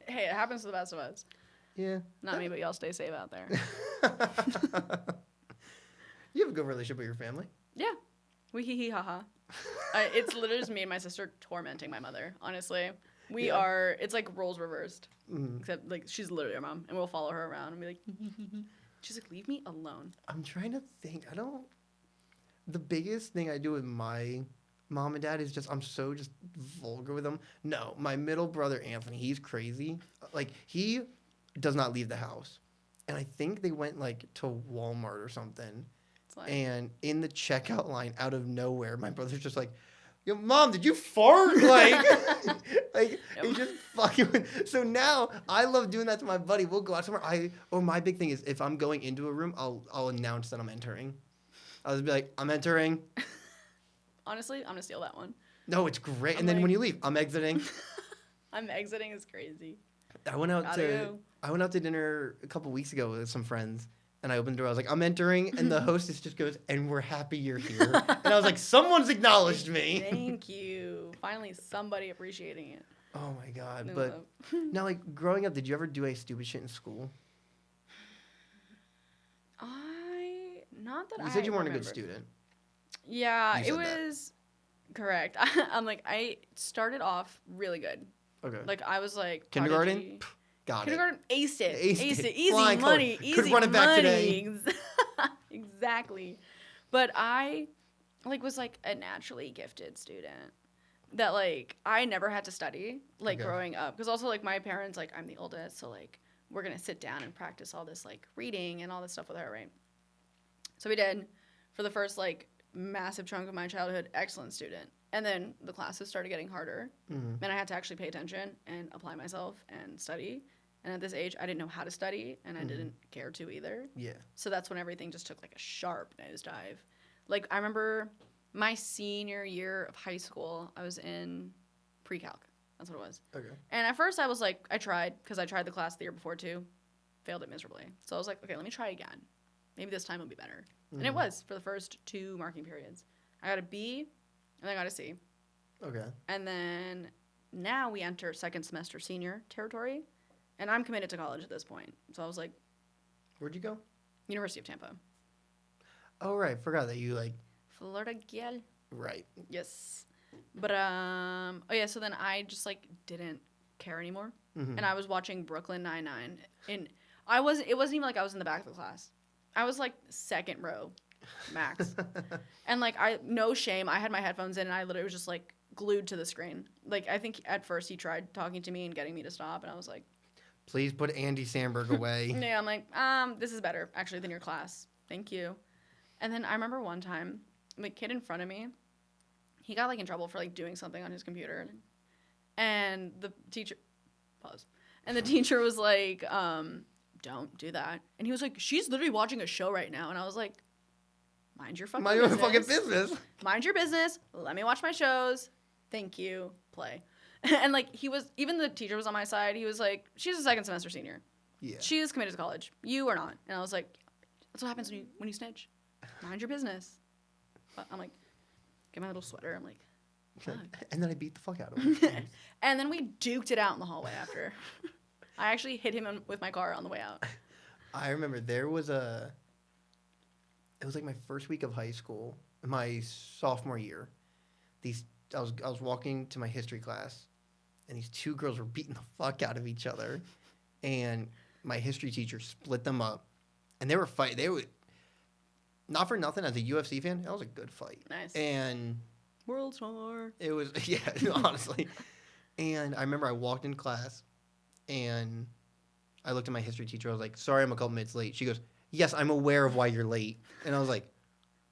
B: Hey, it happens to the best of us.
A: Yeah.
B: Not me, but y'all stay safe out there.
A: You have a good relationship with your family.
B: Yeah. We hee hee ha ha. It's literally just me and my sister tormenting my mother, honestly. We are, it's like roles reversed. Mm-hmm. Except, like, she's literally our mom, and we'll follow her around and be like, she's like, leave me alone.
A: I'm trying to think. The biggest thing I do with my mom and dad is just, I'm so just vulgar with them. No, my middle brother, Anthony, he's crazy. Like, he does not leave the house. And I think they went, like, to Walmart or something. And in the checkout line, out of nowhere, my brother's just like, yo, Mom, did you fart? Like, he's just fucking with. So now I love doing that to my buddy. We'll go out somewhere. My big thing is if I'm going into a room, I'll announce that I'm entering. I'll just be like, I'm entering.
B: Honestly, I'm going to steal that one.
A: No, it's great. And then when you leave, I'm exiting.
B: I'm exiting is crazy.
A: I went out to dinner a couple weeks ago with some friends. And I opened the door. I was like, I'm entering. And the hostess just goes, and we're happy you're here. And I was like, someone's acknowledged me.
B: Thank you. finally somebody appreciating it.
A: Oh my God. But now, like, growing up, did you ever do any stupid shit in school?
B: Not that
A: you said you weren't
B: remember.
A: A good student.
B: Yeah, it was correct. I started off really good.
A: Okay.
B: Like, I was like,
A: kindergarten? Got
B: kindergarten, aced it. Easy
A: Flying
B: money.
A: color.
B: Easy
A: Could run it back
B: money.
A: today.
B: Exactly. But I, like, was, like, a naturally gifted student. That, like, I never had to study, like, growing up. Because also, like, my parents, like, I'm the oldest, so, like, we're going to sit down and practice all this, like, reading and all this stuff with her, right? So we did for the first, like, massive chunk of my childhood, excellent student. And then the classes started getting harder, and I had to actually pay attention and apply myself and study. And at this age, I didn't know how to study, and I didn't care to either.
A: Yeah.
B: So that's when everything just took, like, a sharp nosedive. Like, I remember my senior year of high school, I was in pre-calc. That's what it was.
A: Okay.
B: And at first, I was like, I tried, because I tried the class the year before, too. Failed it miserably. So I was like, okay, let me try again. Maybe this time it'll be better. And it was for the first 2 marking periods. I got a B, and then I got a C.
A: Okay.
B: And then now we enter second semester senior territory, and I'm committed to college at this point. So I was like,
A: where'd you go?
B: University of Tampa.
A: Oh, right. Forgot that you, like...
B: Florida gal.
A: Right.
B: Yes. But, oh, yeah, so then I just, like, didn't care anymore. And I was watching Brooklyn Nine-Nine. And it wasn't even like I was in the back of the class. I was, like, second row, max. And, like, no shame, I had my headphones in, and I literally was just, like, glued to the screen. Like, I think at first he tried talking to me and getting me to stop, and I was like...
A: Please put Andy Samberg away.
B: Yeah, I'm like, this is better, actually, than your class. Thank you. And then I remember one time, the kid in front of me, he got, like, in trouble for, like, doing something on his computer. And the teacher... Pause. And the teacher was like, don't do that. And he was like, she's literally watching a show right now. And I was like, mind your fucking business. Mind your business. Let me watch my shows. Thank you. Play. And, like, even the teacher was on my side. He was like, she's a second semester senior. Yeah. She is committed to college. You are not. And I was like, that's what happens when you snitch. Mind your business. But I'm like, get my little sweater. I'm like, fuck.
A: And then I beat the fuck out of him.
B: And then we duked it out in the hallway after. I actually hit him with my car on the way out.
A: I remember it was like my first week of high school, my sophomore year. I was walking to my history class, and these 2 girls were beating the fuck out of each other, and my history teacher split them up, and they were fighting. They were not for nothing. As a UFC fan, that was a good fight.
B: Nice.
A: And
B: world star.
A: It was honestly. And I remember I walked in class. And I looked at my history teacher. I was like, sorry, I'm a couple minutes late. She goes, yes, I'm aware of why you're late. And I was like,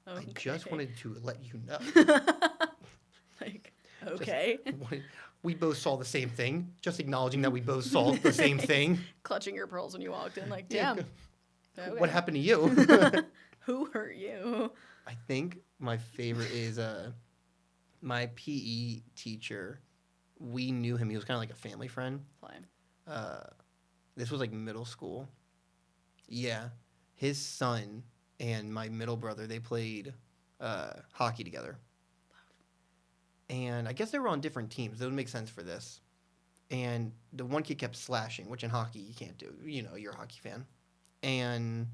A: okay. I just wanted to let you know.
B: Like, okay.
A: We both saw the same thing. Just acknowledging that we both saw the same thing.
B: Clutching your pearls when you walked in. Like, damn.
A: Yeah. Okay. What happened to you?
B: Who hurt you?
A: I think my favorite is my PE teacher. We knew him. He was kind of like a family friend.
B: Fine.
A: This was like middle school. Yeah. His son and my middle brother, they played hockey together. And I guess they were on different teams. That would make sense for this. And the one kid kept slashing, which in hockey you can't do. You know, you're a hockey fan. And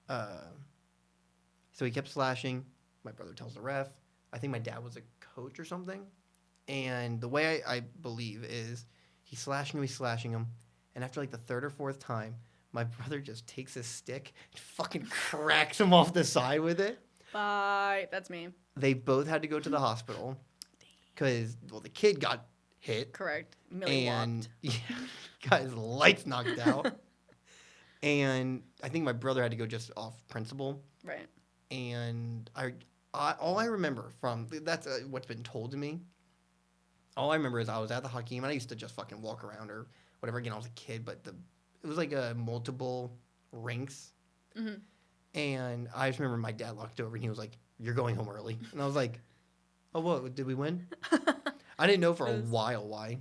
A: so he kept slashing. My brother tells the ref. I think my dad was a coach or something. And the way I believe is he's slashing him. And after like the 3rd or 4th time, my brother just takes his stick and fucking cracks him off the side with it.
B: Bye. That's me.
A: They both had to go to the hospital because, well, the kid got hit.
B: Correct. Millie walked.
A: Yeah, got his lights knocked out. And I think my brother had to go just off principle.
B: Right.
A: And all I remember from, that's what's been told to me. All I remember is I was at the hockey game, and I used to just fucking walk around or whatever. Again, I was a kid, but it was like multiple rinks. Mm-hmm. And I just remember my dad looked over, and he was like, "You're going home early." And I was like, "Oh, what? Did we win?" I didn't know for a while why.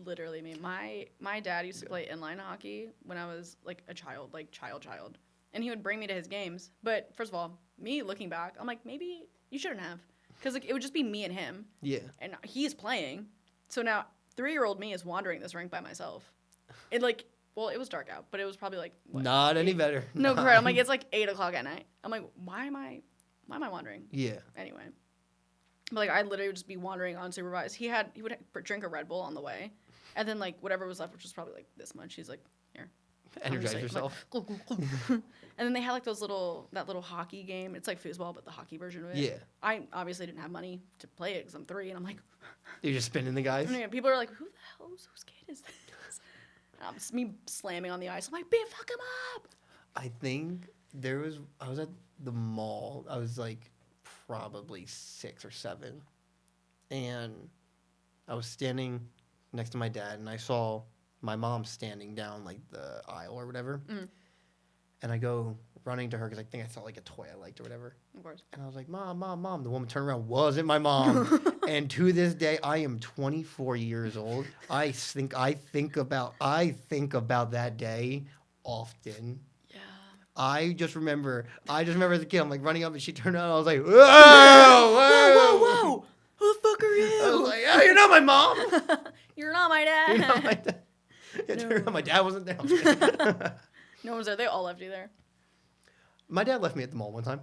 B: Literally me. My dad used to play inline hockey when I was like a child, like child. And he would bring me to his games. But first of all, me looking back, I'm like, maybe you shouldn't have. because like it would just be me and him.
A: Yeah.
B: And he's playing, so now 3-year-old me is wandering this rink by myself. It like, well, it was dark out, but it was probably like what,
A: not
B: 8?
A: any better.
B: No, correct. I'm like, it's like 8:00 at night. I'm like, why am I wandering?
A: Yeah.
B: Anyway, but like I literally would just be wandering unsupervised. He would drink a Red Bull on the way, and then like whatever was left, which was probably like this much. He's like, here,
A: energize yourself.
B: Like, and then they had like that little hockey game. It's like foosball, but the hockey version of it.
A: Yeah.
B: I obviously didn't have money to play it because I'm 3, and I'm like,
A: you're just spinning the guys.
B: And people are like, who the hell whose kid is this? It's me slamming on the ice. I'm like, fuck him up.
A: I think I was at the mall. I was like probably 6 or 7, and I was standing next to my dad, and I saw my mom standing down like the aisle or whatever. And I go running to her because I think I saw like a toy I liked or whatever.
B: Of course.
A: And I was like, Mom. The woman turned around, wasn't my mom. And to this day, I am 24 years old. I think about that day often.
B: Yeah.
A: I just remember as a kid, I'm like running up and she turned around and I was like, whoa.
B: Who the fuck are you?
A: I was like, oh, you're not my mom.
B: You're not my dad.
A: You're not my dad. No. My dad wasn't there.
B: No one was there. They all left you there.
A: My dad left me at the mall one time.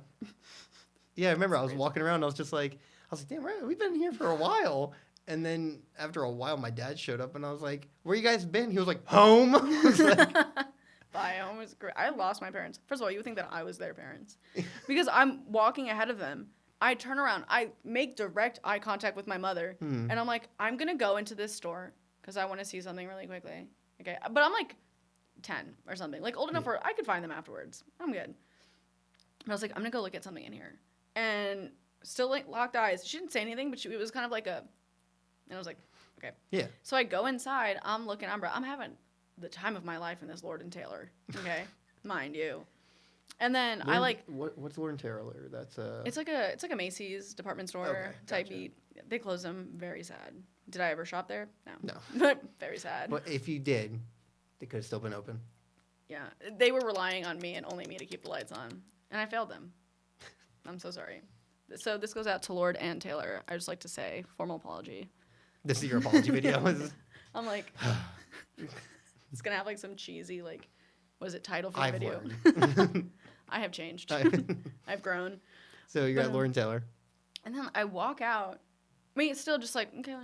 A: Yeah, I remember I was walking around. I was like, damn, right, we've been here for a while. And then after a while, my dad showed up, and I was like, where you guys been? He was like, home. I was like,
B: Bye, home was great. I lost my parents. First of all, you would think that I was their parents. Because I'm walking ahead of them. I turn around. I make direct eye contact with my mother. And I'm like, I'm going to go into this store because I want to see something really quickly. Okay, but I'm like 10 or something. Like old enough where I could find them afterwards. I'm good. And I was like, I'm going to go look at something in here. And still like locked eyes. She didn't say anything, but it was kind of like and I was like, okay.
A: Yeah.
B: So I go inside. I'm looking. I'm having the time of my life in this Lord & Taylor. Okay, mind you. And then
A: what's Lord & Taylor? That's
B: It's like a Macy's department store type beat. They closed them. Very sad. Did I ever shop there? No. But very sad.
A: But if you did, they could have still been open.
B: Yeah, they were relying on me and only me to keep the lights on, and I failed them. I'm so sorry. So this goes out to Lord and Taylor. I just like to say formal apology.
A: This is your apology video.
B: I'm like, it's gonna have like some cheesy like, what is it, title for the
A: I've
B: video?
A: learned.
B: I have changed. I've grown.
A: So you got Lord and Taylor.
B: And then I walk out. I mean, it's still just like, okay, no.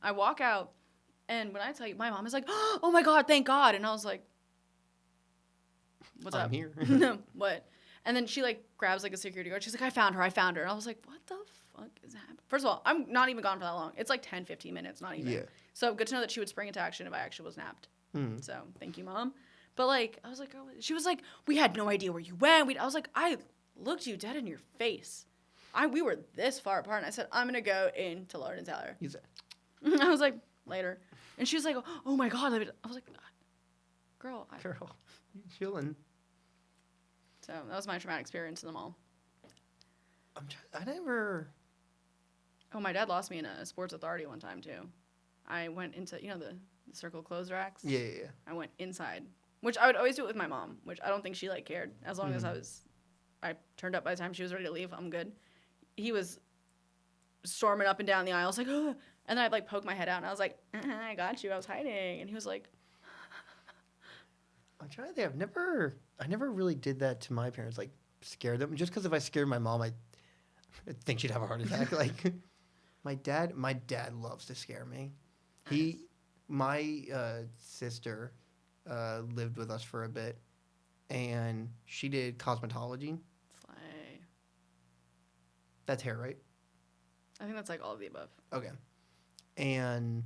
B: I walk out, and when I tell you, my mom is like, oh my God, thank God. And I was like, what's up?
A: I'm here.
B: No, what? And then she like grabs like a security guard. She's like, I found her. And I was like, what the fuck is happening? First of all, I'm not even gone for that long. It's like 10, 15 minutes, not even.
A: Yeah.
B: So good to know that she would spring into action if I actually was napped. So thank you, Mom. But like, I was like, oh, she was like, we had no idea where you went. I was like, I looked you dead in your face. We were this far apart, and I said, I'm gonna go into Lord and Taylor.
A: You said.
B: I was like, later, and she was like, oh my God. I was like, girl,
A: you chilling.
B: So that was my traumatic experience in the mall.
A: I never.
B: Oh, my dad lost me in a Sports Authority one time too. I went into the circle clothes racks.
A: Yeah.
B: I went inside, which I would always do it with my mom, which I don't think she like cared as long as I turned up by the time she was ready to leave. I'm good. He was storming up and down the aisle. I was like, oh. And then I'd like poke my head out, and I was like, I got you. I was hiding, and he was like,
A: I'm trying to think. I never really did that to my parents, like scare them. Just because if I scared my mom, I think she'd have a heart attack. Like my dad loves to scare me. My sister lived with us for a bit, and she did cosmetology.
B: Slay.
A: That's hair, right?
B: I think that's like all of the above.
A: Okay. And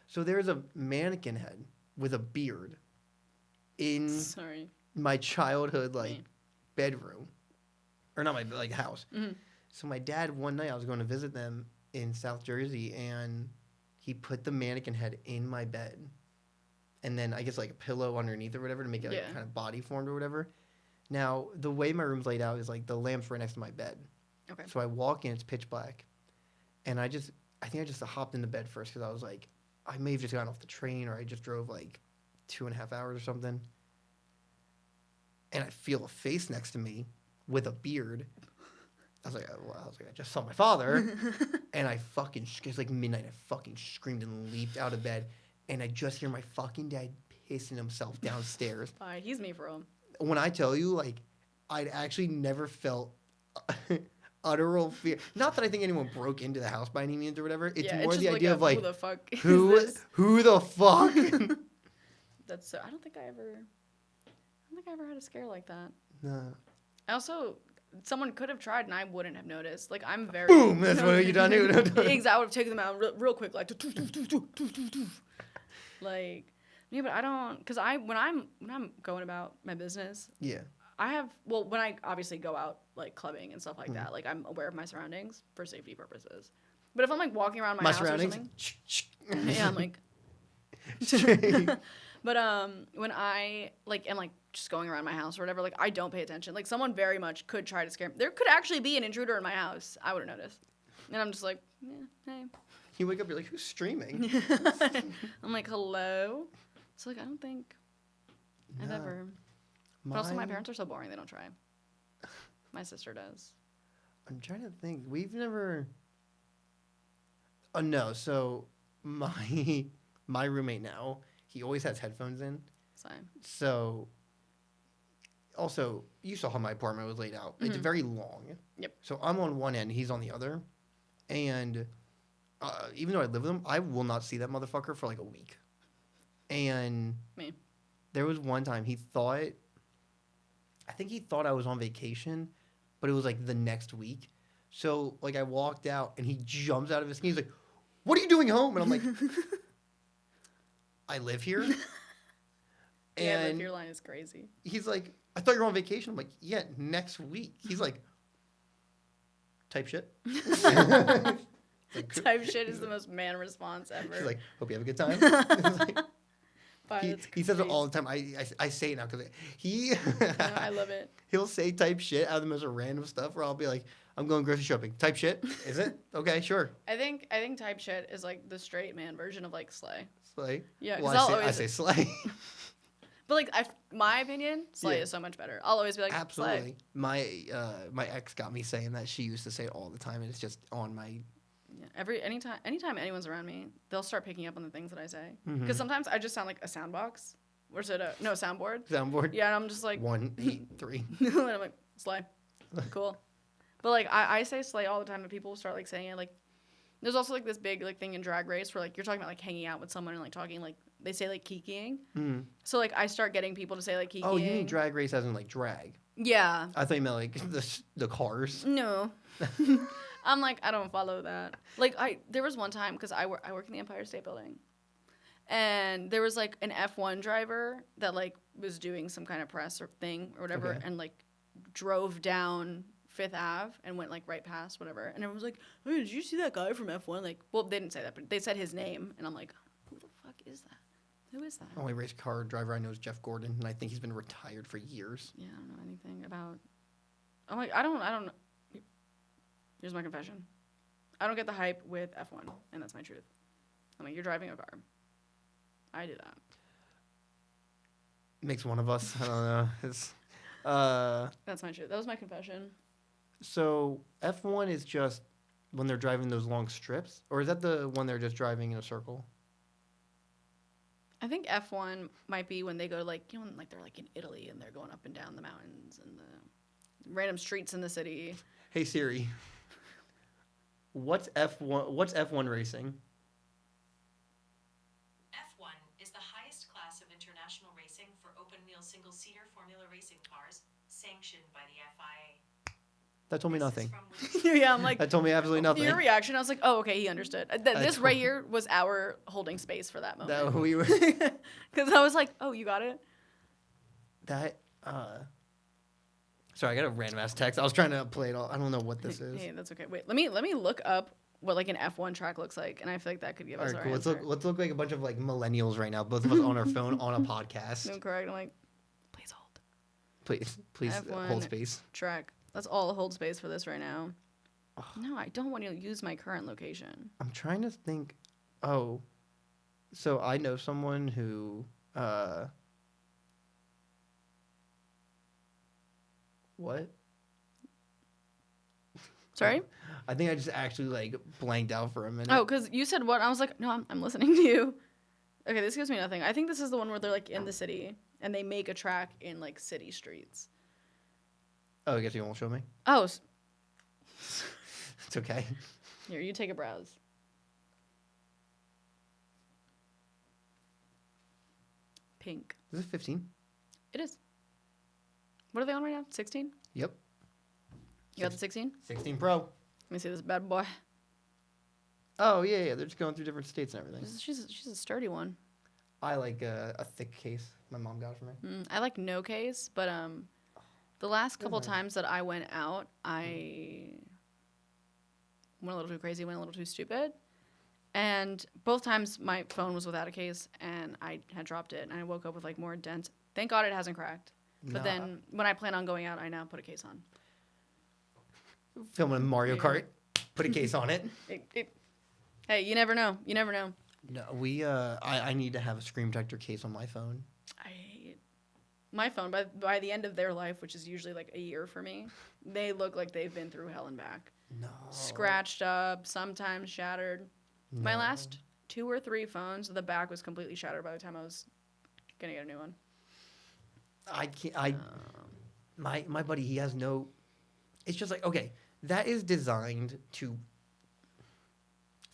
A: so there's a mannequin head with a beard in my childhood bedroom, or not my house. Mm-hmm. So my dad, one night I was going to visit them in South Jersey, and he put the mannequin head in my bed, and then I guess like a pillow underneath or whatever to make it like kind of body formed or whatever. Now the way my room's laid out is like the lamp's right next to my bed.
B: Okay.
A: So I walk in, it's pitch black, and I think I just hopped in the bed first because I was like, I may have just gotten off the train or I just drove like 2.5 hours or something. And I feel a face next to me with a beard. I just saw my father, and it's like midnight. I fucking screamed and leaped out of bed, and I just hear my fucking dad pissing himself downstairs.
B: He's me for him.
A: When I tell you, like, I'd actually never felt utter fear. Not that I think anyone broke into the house by any means or whatever. It's more the idea of like,
B: who the fuck is
A: who
B: this?
A: Who the fuck?
B: That's so. I don't think I ever had a scare like that.
A: No.
B: I also, someone could have tried and I wouldn't have noticed. Like, I'm very...
A: Boom! That's what you done.
B: Exactly. I would have taken them out real quick, like... Like, yeah, but I don't... Because when I'm going about my business...
A: Yeah.
B: I have... Well, when I obviously go out, like, clubbing and stuff like that, like, I'm aware of my surroundings for safety purposes. But if I'm, like, walking around my house
A: surroundings?
B: or something... Yeah, I'm like... But when I am like just going around my house or whatever, like I don't pay attention. Like someone very much could try to scare me. There could actually be an intruder in my house. I would have noticed. And I'm just like, yeah, hey.
A: You wake up, you're like, who's streaming?
B: I'm like, hello. So like I don't think I've ever. But also my parents are so boring they don't try. My sister does.
A: I'm trying to think. We've never. Oh no! So my roommate now. He always has headphones in.
B: Same.
A: So, also, you saw how my apartment was laid out.
B: Mm-hmm.
A: It's very long.
B: Yep.
A: So I'm on one end, he's on the other. And even though I live with him, I will not see that motherfucker for like a week. And there was one time I think he thought I was on vacation, but it was like the next week. So, like, I walked out and he jumps out of his skin. He's like, "What are you doing home?" And I'm like... I live here.
B: Yeah, live here line is crazy.
A: He's like, I thought you were on vacation. I'm like, yeah, next week. He's like, type shit.
B: Type shit is the most man response ever.
A: He's like, hope you have a good time. He says it all the time. I say it now because
B: I love it.
A: He'll say type shit out of the most random stuff where I'll be like, I'm going grocery shopping. Type shit? Is it? Okay, sure.
B: I think type shit is like the straight man version of like slay.
A: Slay?
B: Yeah,
A: well, I say slay.
B: But like, my opinion, slay is so much better. I'll always be like,
A: absolutely.
B: Slay.
A: My ex got me saying that. She used to say it all the time, and it's just on my...
B: Yeah, anytime anyone's around me, they'll start picking up on the things that I say. Because sometimes I just sound like a sound box. Or is it a soundboard?
A: Soundboard?
B: Yeah, and I'm just like...
A: 1, 8, 3.
B: And I'm like, slay. Cool. But like, I say slay all the time, and people start like saying it. Like, there's also like this big like thing in Drag Race where like you're talking about like hanging out with someone and like talking like they say like kikiing. Mm. So like I start getting people to say like kikiing.
A: Oh, you mean Drag Race as in like drag?
B: Yeah.
A: I thought you meant like the cars.
B: No. I'm like, I don't follow that. Like there was one time because I work in the Empire State Building, and there was like an F1 driver that like was doing some kind of press or thing or whatever, and like drove down Fifth Ave and went like right past whatever, and everyone was like, "Hey, did you see that guy from F1?" Like, well, they didn't say that, but they said his name, and I'm like, "Who the fuck is that? Who is that?"
A: The only race car driver I know is Jeff Gordon, and I think he's been retired for years.
B: Yeah, I don't know anything about. I'm like, I don't know. Here's my confession. I don't get the hype with F1, and that's my truth. I'm like, you're driving a car. I do that.
A: Makes one of us. I don't know. It's.
B: That's my truth. That was my confession.
A: So F1 is just when they're driving those long strips, or is that the one they're just driving in a circle?
B: I think F1 might be when they go like like they're like in Italy and they're going up and down the mountains and the random streets in the city.
A: Hey Siri, what's F1? What's F1 racing?
C: F1 is the highest class of international racing for open-wheel single-seater Formula racing cars, sanctioned by the FIA.
A: That told me nothing.
B: Yeah, I'm like...
A: That told me absolutely nothing.
B: Your reaction, I was like, oh, okay, he understood. This right here was our holding space for that moment.
A: That we were...
B: Because I was like, oh, you got it?
A: Sorry, I got a random-ass text. I was trying to play it all. I don't know what this is.
B: Hey, that's okay. Wait, let me look up what like an F1 track looks like, and I feel like that could give us our
A: cool.
B: answer.
A: Let's look like a bunch of like millennials right now, both of us on our phone on a podcast.
B: No, correct. I'm like, please hold.
A: Please
B: F1
A: hold space.
B: Track. That's all hold space for this right now. No, I don't want to use my current location.
A: I'm trying to think. Oh, so I know someone who. What?
B: Sorry?
A: I think I just actually like blanked out for a minute.
B: Oh, because you said what? I was like, no, I'm listening to you. Okay, this gives me nothing. I think this is the one where they're like in the city and they make a track in like city streets.
A: Oh, I guess you won't show me?
B: Oh.
A: It's okay.
B: Here, you take a browse. Pink.
A: Is it 15?
B: It is. What are they on right now? 16?
A: Yep.
B: You got the 16?
A: 16 Pro.
B: Let me see this bad boy.
A: Oh, yeah. They're just going through different states and everything.
B: She's a sturdy one.
A: I like a thick case. My mom got it for me.
B: I like no case, but the last couple
A: nice.
B: times that I went out, I went a little too crazy, went a little too stupid. And both times my phone was without a case and I had dropped it and I woke up with like more dents. Thank God it hasn't cracked. But then when I plan on going out, I now put a case on.
A: Filming Mario Kart, put a case on it.
B: Hey, you never know. You never know.
A: No, I need to have a screen protector case on my phone.
B: I hate my phone. By the end of their life, which is usually like a year for me, they look like they've been through hell and back.
A: No.
B: Scratched up, sometimes shattered.
A: No.
B: My last 2 or 3 phones, the back was completely shattered by the time I was gonna get a new one.
A: I can't. My buddy, he has no. It's just like, okay, that is designed to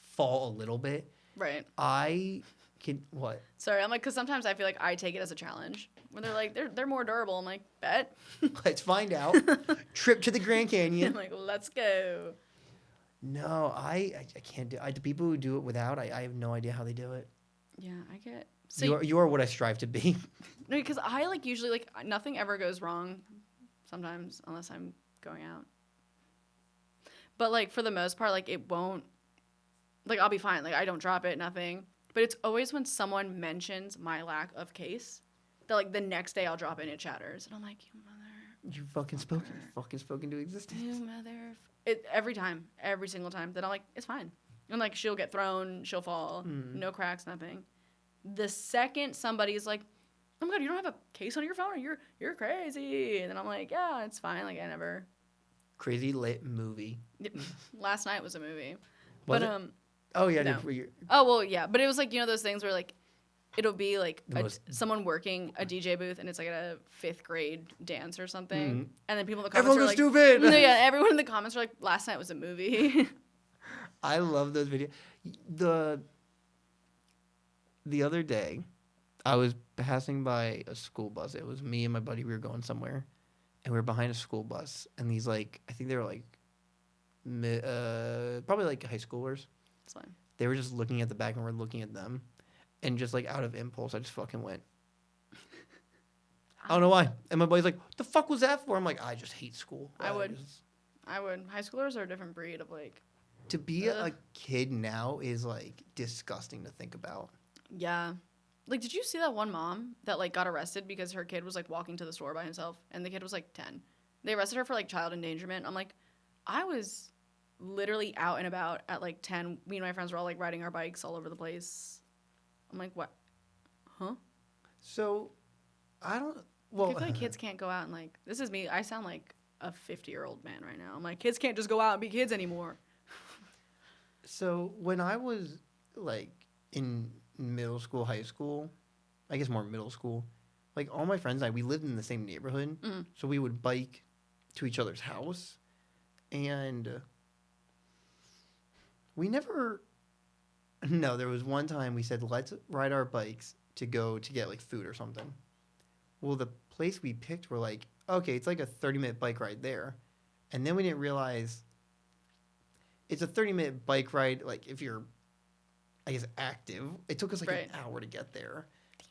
A: fall a little bit.
B: Right.
A: I can what?
B: Sorry, I'm like, because sometimes I feel like I take it as a challenge. When they're like, they're more durable. I'm like, bet.
A: Let's find out. Trip to the Grand Canyon.
B: I'm like, let's go.
A: No, I can't do. The people who do it without, I have no idea how they do it.
B: Yeah, I get. So
A: You are what I strive to be.
B: No, because I like usually like nothing ever goes wrong. Sometimes, unless I'm going out. But like for the most part, like it won't. Like I'll be fine. Like I don't drop it, nothing. But it's always when someone mentions my lack of case that like the next day I'll drop it and it shatters, and I'm like, you mother.
A: You fucking spoken to existence.
B: You mother. Every time, every single time. Then I'm like, it's fine. And like she'll get thrown, she'll fall, no cracks, nothing. The second somebody's like, oh my God, you don't have a case on your phone, or you're crazy. And then I'm like, yeah, it's fine. Like I never.
A: Crazy lit movie.
B: Last night was a movie.
A: Was
B: but
A: it? Oh yeah.
B: No. Oh well, yeah. But it was like, you know, those things where like it'll be like someone working a DJ booth and it's like a 5th grade dance or something. And then people in the comments
A: Everyone
B: are
A: goes
B: like,
A: stupid.
B: No, yeah, everyone in the comments are like, last night was a movie.
A: I love those videos. The other day, I was passing by a school bus. It was me and my buddy. We were going somewhere, and we were behind a school bus. And these like, I think they were like, probably like high schoolers.
B: It's fine.
A: They were just looking at the back, and we're looking at them, and just like out of impulse, I just fucking went. I don't know why. And my buddy's like, "What the fuck was that for?" I'm like, "I just hate school."
B: I would. High schoolers are a different breed of like.
A: To be a kid now is like disgusting to think about.
B: Yeah. Like, did you see that one mom that like got arrested because her kid was like walking to the store by himself and the kid was like 10? They arrested her for like child endangerment. I'm like, I was literally out and about at like 10. Me and my friends were all like riding our bikes all over the place. I'm like, what? Huh?
A: So, I don't. Well,
B: I feel like kids can't go out and like. This is me. I sound like a 50-year-old man right now. I'm like, kids can't just go out and be kids anymore.
A: So when I was like in middle school, high school, I guess more middle school, like all my friends and we lived in the same neighborhood. So we would bike to each other's house. And we never, no, there was one time we said, let's ride our bikes to go to get like food or something. Well, the place we picked were like, okay, it's like a 30-minute bike ride there. And then we didn't realize it's a 30-minute bike ride, like, if you're, I guess, active. It took us, like, an hour to get there.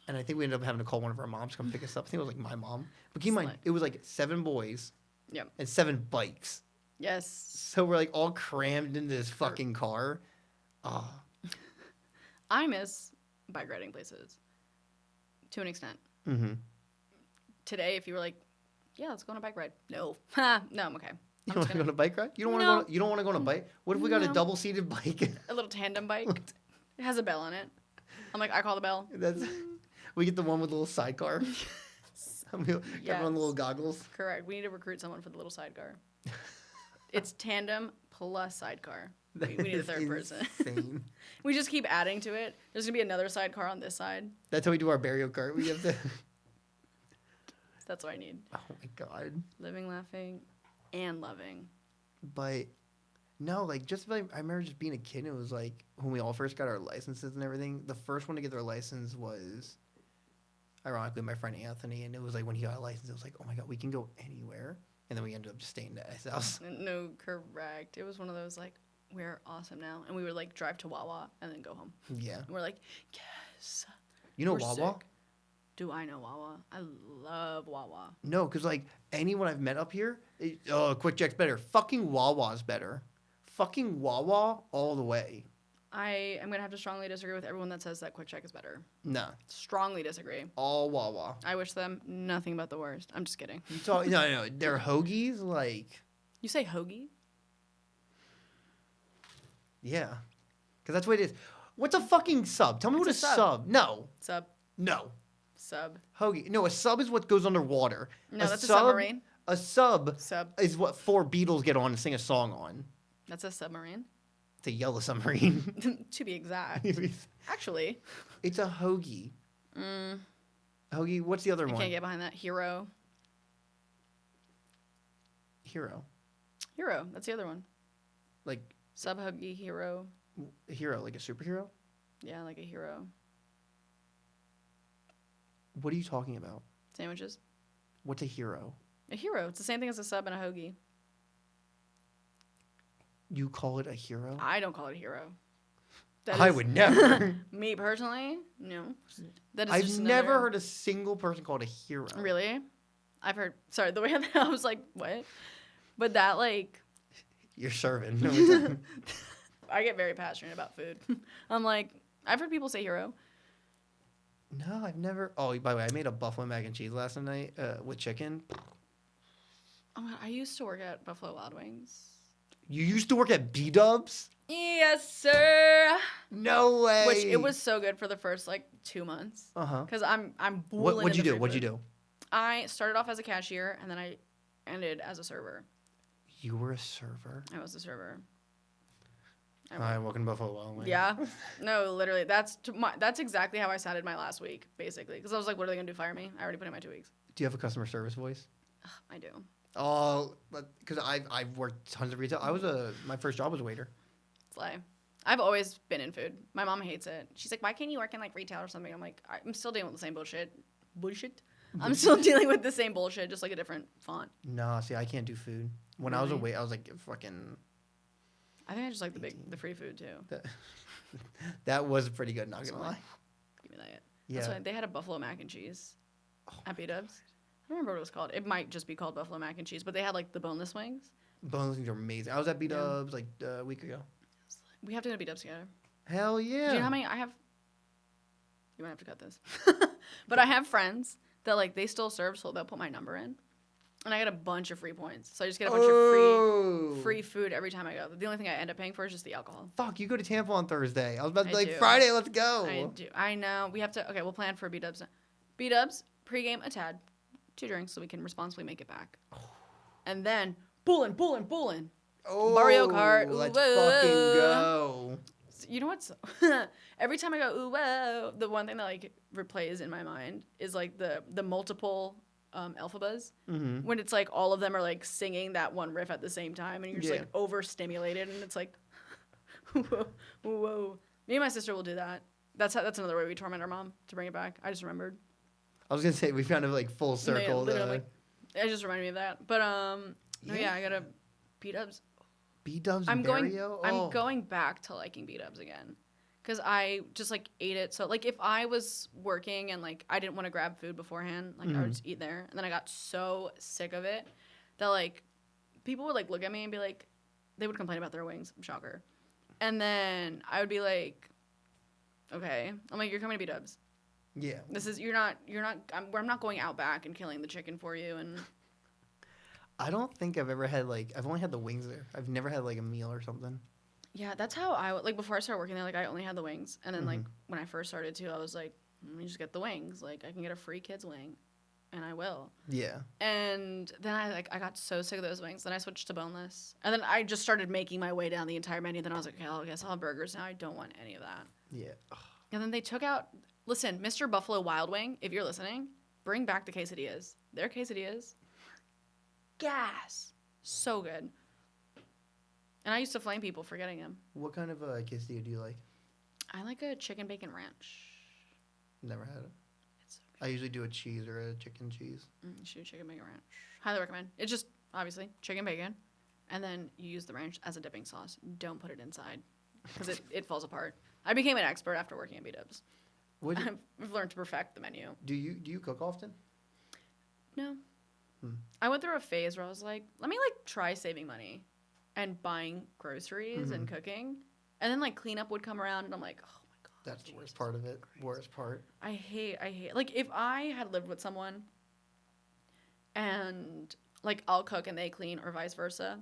A: And I think we ended up having to call one of our moms to come pick us up. I think it was, like, my mom. But keep in mind, it was, like, 7 boys and 7 bikes.
B: Yes.
A: So we're, like, all crammed into this fucking car.
B: I miss bike riding places to an extent. Today, if you were like, yeah, let's go on a bike ride. No. No, I'm okay.
A: You don't want to go on a bike ride? You don't want to go? You don't want to go on a bike? What if we got a double-seated bike?
B: A little tandem bike. It has a bell on it. I'm like, I call the bell.
A: We get the one with the little sidecar. Everyone the little goggles.
B: Correct. We need to recruit someone for the little sidecar. It's tandem plus sidecar.
A: That
B: We need a
A: is
B: third person.
A: insane.
B: We just keep adding to it. There's gonna be another sidecar on this side.
A: That's how we do our burial cart. We have to.
B: That's what I need.
A: Oh my god.
B: Living, laughing, and loving.
A: But no, like just like I remember just being a kid. It was like when we all first got our licenses and everything. The first one to get their license was, ironically, my friend Anthony. And it was like when he got a license, it was like, oh my god, we can go anywhere. And then we ended up just staying at his house.
B: No, correct. It was one of those like, we're awesome now, and we would like drive to Wawa and then go home.
A: Yeah.
B: And we're like, yes.
A: You know
B: We're
A: Wawa?
B: sick. Do I know Wawa? I love Wawa.
A: No, because like anyone I've met up here, Quick Check's better. Fucking Wawa's better. Fucking Wawa all the way.
B: I am gonna have to strongly disagree with everyone that says that Quick Check is better.
A: No.
B: Strongly disagree.
A: All Wawa.
B: I wish them nothing but the worst. I'm just kidding.
A: You talk, no. They're hoagies, like.
B: You say hoagie?
A: Yeah. Because that's what it is. What's a fucking sub? Tell me what a sub. No.
B: Sub.
A: No.
B: Sub.
A: Hoagie. No, a sub is what goes underwater.
B: No, that's a submarine.
A: A sub
B: Sub.
A: is what 4 Beatles get on and sing a song on.
B: That's a submarine.
A: It's a yellow submarine.
B: To be exact. Actually.
A: It's a hoagie. Hoagie, what's the other
B: I
A: one?
B: can't get behind that. Hero.
A: Hero.
B: Hero. That's the other one.
A: Like
B: Sub hoagie hero.
A: hero, like a superhero?
B: Yeah, like a hero.
A: What are you talking about?
B: Sandwiches.
A: What's a hero?
B: A hero. It's the same thing as a sub and a hoagie.
A: You call it a hero?
B: I don't call it a hero.
A: I would never.
B: Me personally, no. That is
A: I've
B: just
A: never
B: another-
A: heard a single person called a hero.
B: Really? I've heard. Sorry, the way I was like, what? But that like,
A: You're serving. No, it's-
B: I get very passionate about food. I'm like, I've heard people say hero.
A: no, I've never. Oh, by the way, I made a buffalo mac and cheese last night with chicken.
B: Oh my God, I used to work at Buffalo Wild Wings.
A: You used to work at B-Dubs?
B: Yes, sir.
A: No way.
B: Which it was so good for the first like 2 months.
A: Uh-huh.
B: Cause I'm
A: What'd you do? What'd you do?
B: I started off as a cashier and then I ended as a server.
A: You were a server?
B: I was a server.
A: Hi, welcome to Buffalo Wild Wings.
B: Yeah. No, literally. That's exactly how I sounded my last week, basically. Because I was like, what are they going to do, fire me? I already put in my 2 weeks.
A: Do you have a customer service voice?
B: I do.
A: Oh, because I've worked tons of retail. My first job was a waiter.
B: It's like, I've always been in food. My mom hates it. She's like, why can't you work in like retail or something? I'm like, I'm still dealing with the same bullshit. I'm still dealing with the same bullshit, just like a different font.
A: Nah, see, I can't do food. When I was a waiter, I was like fucking.
B: I think I just like the free food too.
A: That was pretty good, not gonna lie.
B: Give me that.
A: Yeah.
B: That's why they had a buffalo mac and cheese at B-Dubs. I don't remember what it was called. It might just be called buffalo mac and cheese, but they had like the boneless wings.
A: Boneless wings are amazing. I was at B-Dubs like a week ago.
B: We have to go to B-Dubs together.
A: Hell yeah.
B: Do you know how many I have? You might have to cut this. But I have friends that like they still serve, so they'll put my number in. And I get a bunch of free points. So I just get a bunch of free food every time I go. The only thing I end up paying for is just the alcohol.
A: Fuck, you go to Tampa on Thursday. I was about to
B: I
A: be like,
B: do.
A: Friday, let's go.
B: I do. I know. We have to. Okay, we'll plan for B-Dubs. B-Dubs, pregame a tad. 2 drinks so we can responsibly make it back. And then, bullin'.
A: Oh,
B: Mario Kart.
A: Let's
B: Ooh,
A: fucking go.
B: You know what's every time I go ooh whoa, the one thing that like replays in my mind is like the multiple alphabas when it's like all of them are like singing that one riff at the same time and you're just like overstimulated and it's like whoa. Me and my sister will do that. That's another way we torment our mom to bring it back. I just remembered.
A: I was gonna say we found a like full circle.
B: Literally, it just reminded me of that. But no, yeah, I gotta B-Dubs.
A: B-Dubs.
B: I'm
A: Oh.
B: going back to liking B-Dubs again, because I just like ate it. So like if I was working and like I didn't want to grab food beforehand, like I would just eat there, and then I got so sick of it that like people would like look at me and be like, they would complain about their wings. Shocker. And then I would be like, okay, I'm like, you're coming to B-Dubs.
A: Yeah.
B: This is I'm not going out back and killing the chicken for you and.
A: I don't think I've ever had like I've only had the wings there. I've never had like a meal or something.
B: Yeah, that's how I like before I started working there. Like I only had the wings, and then like when I first started too, I was like, let me just get the wings. Like I can get a free kids wing, and I will.
A: Yeah.
B: And then I got so sick of those wings. Then I switched to boneless. And then I just started making my way down the entire menu. Then I was like, okay, I guess I'll have burgers now. I don't want any of that.
A: Yeah.
B: And then they took out, listen, Mr. Buffalo Wild Wing, if you're listening, bring back the quesadillas. Their quesadillas, gas. So good. And I used to flame people for getting them.
A: What kind of quesadilla do you like?
B: I like a chicken bacon ranch.
A: Never had it.
B: It's so good.
A: I usually do a cheese or a chicken cheese.
B: You should do chicken bacon ranch. Highly recommend. It's just, obviously, chicken bacon. And then you use the ranch as a dipping sauce. Don't put it inside because it falls apart. I became an expert after working at B-Dubs. I've learned to perfect the menu.
A: Do you cook often?
B: No. I went through a phase where I was like, let me try saving money and buying groceries and cooking. And then cleanup would come around and I'm like, oh my God.
A: That's the worst part of it. Worst part.
B: I hate if I had lived with someone and I'll cook and they clean or vice versa.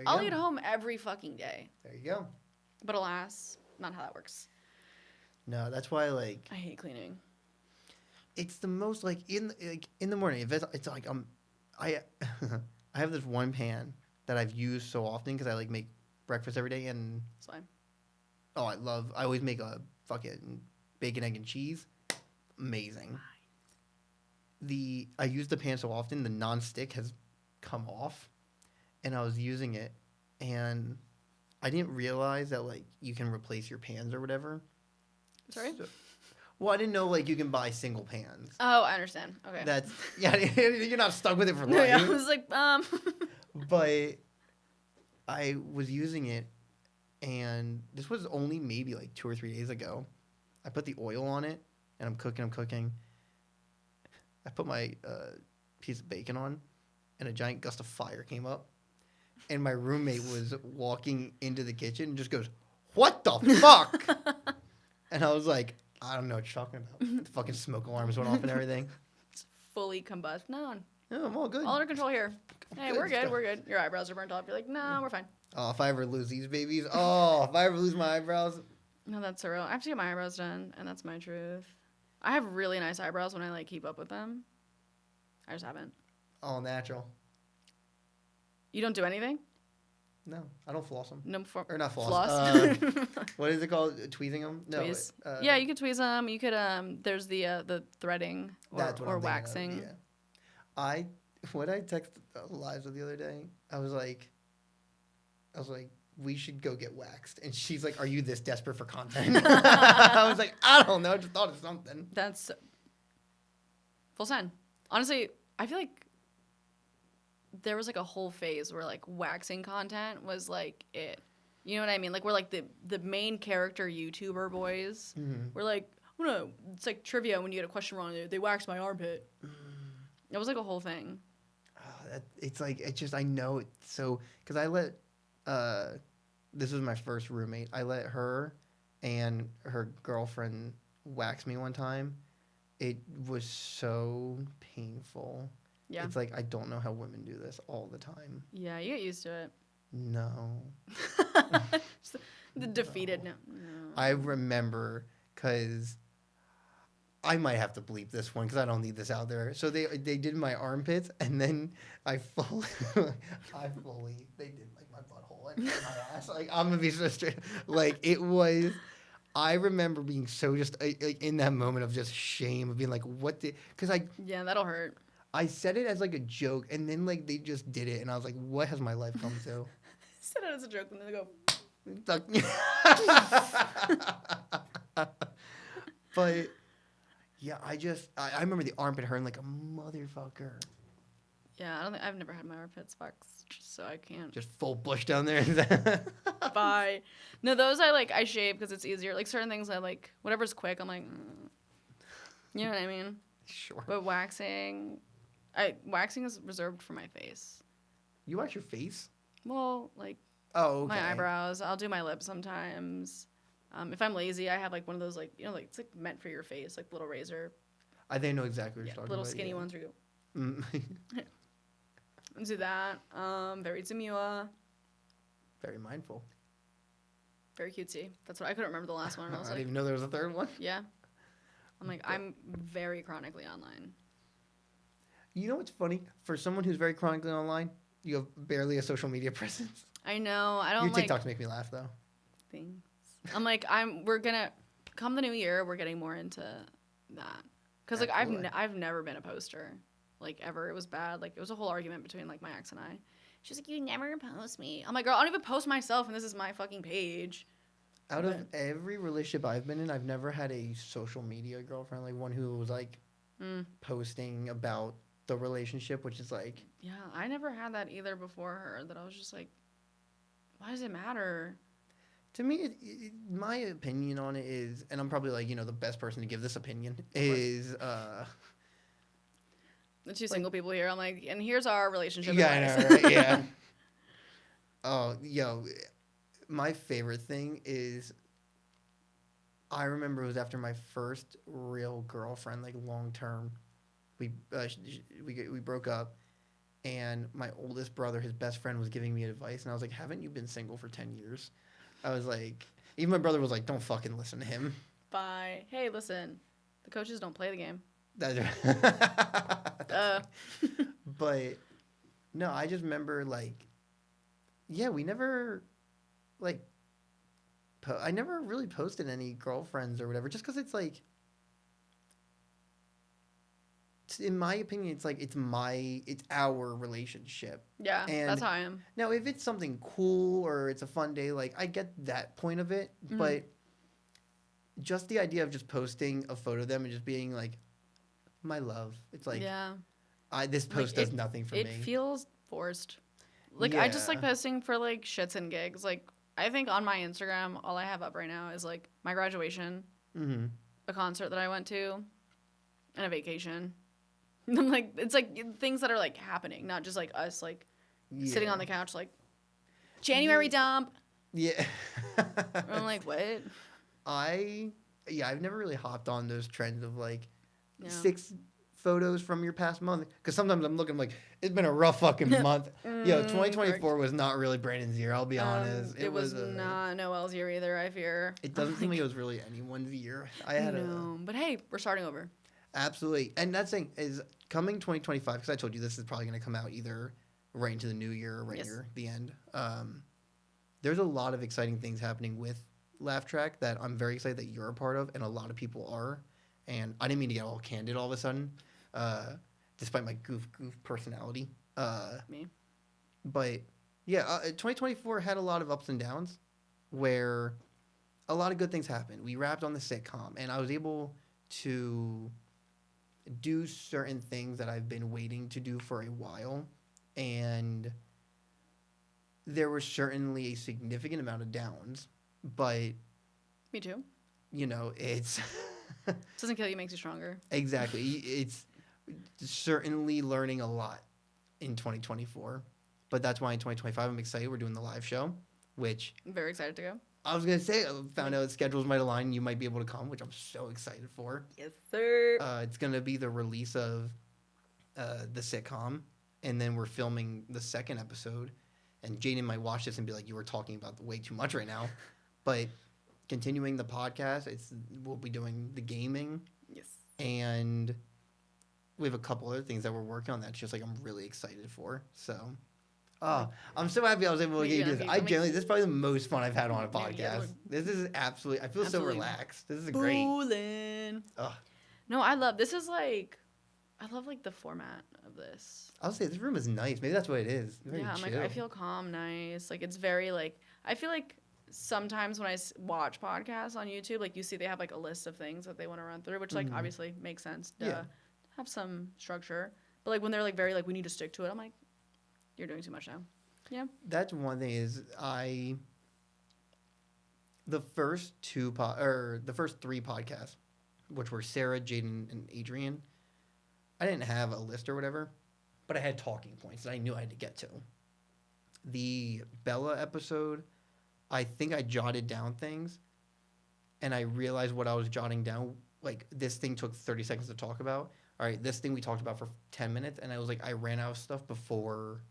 B: I'll eat home every fucking day.
A: There you go.
B: But alas, not how that works.
A: No, that's why I
B: hate cleaning.
A: It's the most in the morning. If it's I I have this one pan that I've used so often because I make breakfast every day and
B: That's fine.
A: Oh, I always make a fucking bacon, egg, and cheese. Amazing. I use the pan so often, the non-stick has come off, and I was using it, and I didn't realize that you can replace your pans or whatever.
B: Sorry?
A: Well, I didn't know you can buy single pans.
B: Oh, I understand. Okay.
A: You're not stuck with it for life.
B: No, yeah, I was like,
A: But I was using it, and this was only maybe 2 or 3 days ago. I put the oil on it, and I'm cooking. I put my piece of bacon on, and a giant gust of fire came up. And my roommate was walking into the kitchen and just goes, "What the fuck?" And I was like, I don't know what you're talking about. The fucking smoke alarms went off and everything.
B: It's fully combust. No.
A: No, I'm all good.
B: All under control here. Hey, we're good. We're good. Your eyebrows are burnt off. You're like, no, we're fine.
A: Oh, if I ever lose these babies. Oh, if I ever lose my eyebrows.
B: No, that's surreal. I have to get my eyebrows done, and that's my truth. I have really nice eyebrows when I keep up with them. I just haven't.
A: All natural.
B: You don't do anything?
A: No, I don't floss them.
B: No,
A: or not floss.
B: Floss.
A: What is it called? Tweezing them? No.
B: Tweeze. Yeah, you could tweeze them. You could there's the threading or waxing.
A: Yeah. When I texted Eliza the other day, I was like, we should go get waxed. And she's like, are you this desperate for content? I was like, I don't know. I just thought of something.
B: That's full send. Honestly, I feel like there was a whole phase where waxing content was it. You know what I mean? We're the main character YouTuber boys. Mm-hmm. We're it's trivia when you get a question wrong. They waxed my armpit. It was a whole thing.
A: It's I know it so because I let this was my first roommate. I let her and her girlfriend wax me one time. It was so painful. Yeah. It's I don't know how women do this all the time.
B: Yeah, you get used to it.
A: No.
B: The defeated no.
A: I remember because I might have to bleep this one because I don't need this out there. So they did my armpits, and then they did my butthole and my ass. I'm gonna be so straight. It was. I remember being so just in that moment of just shame of being what the because
B: yeah, that'll hurt.
A: I said it as a joke, and then they just did it, and I was like, what has my life come to?
B: Said it as a joke, and then they go.
A: But yeah, I remember the armpit hurting like a motherfucker.
B: Yeah, I've never had my armpits waxed, so I can't.
A: Just full bush down there.
B: Bye. No, those I shave because it's easier. Certain things whatever's quick. I'm you know what I mean?
A: Sure.
B: But waxing is reserved for my face.
A: You wax your face?
B: Well,
A: oh, okay.
B: My eyebrows. I'll do my lips sometimes. If I'm lazy, I have one of those it's meant for your face, little razor.
A: I think I know exactly what you're talking
B: little
A: about.
B: Skinny ones where you go. Do that. Very demure.
A: Very mindful.
B: Very cutesy. That's what I couldn't remember the last one. And I
A: didn't even know there was a third one.
B: Yeah. I'm very chronically online.
A: You know what's funny? For someone who's very chronically online, you have barely a social media presence.
B: I know. I don't
A: Your
B: like
A: TikToks make me laugh though.
B: things. I'm like we're gonna come the new year. We're getting more into that because like I've never been a poster like ever. It was bad. Like it was a whole argument between like my ex and I. She's like, you never post me. I'm like, girl, I don't even post myself, and this is my fucking page.
A: Out of every relationship I've been in, I've never had a social media girlfriend, like one who was like posting about the relationship, which is like.
B: Yeah, I never had that either before her. That I was just like, why does it matter?
A: To me, my opinion on it is, and I'm probably like the best person to give this opinion is.
B: The two single people here. I'm like, and here's our relationship.
A: Yeah, I know, right? Yeah. Oh, yo, my favorite thing is. I remember it was after my first real girlfriend, like long term. We broke up, and my oldest brother, his best friend, was giving me advice, and I was like, "Haven't you been single for 10 years?" I was like, even my brother was like, "Don't fucking listen to him."
B: Bye. Hey, listen, the coaches don't play the game.
A: That's but no, I just remember like, yeah, we never like. I never really posted any girlfriends or whatever, just because it's like, in my opinion, it's like it's our relationship.
B: Yeah,
A: and
B: that's how I am.
A: Now, if it's something cool or it's a fun day, like I get that point of it, but just the idea of just posting a photo of them and just being like, my love, it's like,
B: yeah,
A: this post does nothing for me.
B: It feels forced. Like I just like posting for like shits and gigs. Like I think on my Instagram, all I have up right now is like my graduation, a concert that I went to, and a vacation. I'm like, it's like things that are like happening, not just like us like sitting on the couch like January dump.
A: Yeah.
B: I'm like, what?
A: I've never really hopped on those trends of like 6 photos from your past month, because sometimes I'm looking like it's been a rough fucking month. 2024 was not really Brandon's year. I'll be honest.
B: It was not Noelle's year either. I fear.
A: It doesn't seem like it was really anyone's year.
B: But hey, we're starting over.
A: Absolutely, and that thing is coming 2025, because I told you this is probably going to come out either right into the new year or right near the end. There's a lot of exciting things happening with Laugh Track that I'm very excited that you're a part of, and a lot of people are. And I didn't mean to get all candid all of a sudden, despite my goof personality.
B: Me.
A: But yeah, 2024 had a lot of ups and downs, where a lot of good things happened. We wrapped on the sitcom, and I was able to do certain things that I've been waiting to do for a while, and there was certainly a significant amount of downs, but
B: me too.
A: It's
B: doesn't kill you, makes you stronger.
A: Exactly. It's certainly learning a lot in 2024, but that's why in 2025 I'm excited. We're doing the live show, which
B: I'm very excited to go.
A: I was gonna say, I found out schedules might align and you might be able to come, which I'm so excited for.
B: Yes, sir.
A: It's gonna be the release of the sitcom, and then we're filming the second episode. And Jaden might watch this and be like, "You were talking about way too much right now," but continuing the podcast, we'll be doing the gaming.
B: Yes.
A: And we have a couple other things that we're working on that's just like I'm really excited for. So. I'm so happy I was able to get you this. This is probably the most fun I've had on a podcast. This is absolutely, I feel so relaxed. This is great.
B: No, I love like the format of this.
A: I'll say this room is nice. Maybe that's what it is. Very chill.
B: I'm like, I feel calm, nice. Like it's very like, I feel like sometimes when I watch podcasts on YouTube, like you see they have like a list of things that they want to run through, which like obviously makes sense to have some structure. But like when they're like very like, we need to stick to it, I'm like, you're doing too much now. Yeah.
A: That's one thing is the first 3 podcasts, which were Sarah, Jaden, and Adrian, I didn't have a list or whatever, but I had talking points that I knew I had to get to. The Bella episode, I think I jotted down things, and I realized what I was jotting down. Like, this thing took 30 seconds to talk about. All right, this thing we talked about for 10 minutes, and I was like, I ran out of stuff before.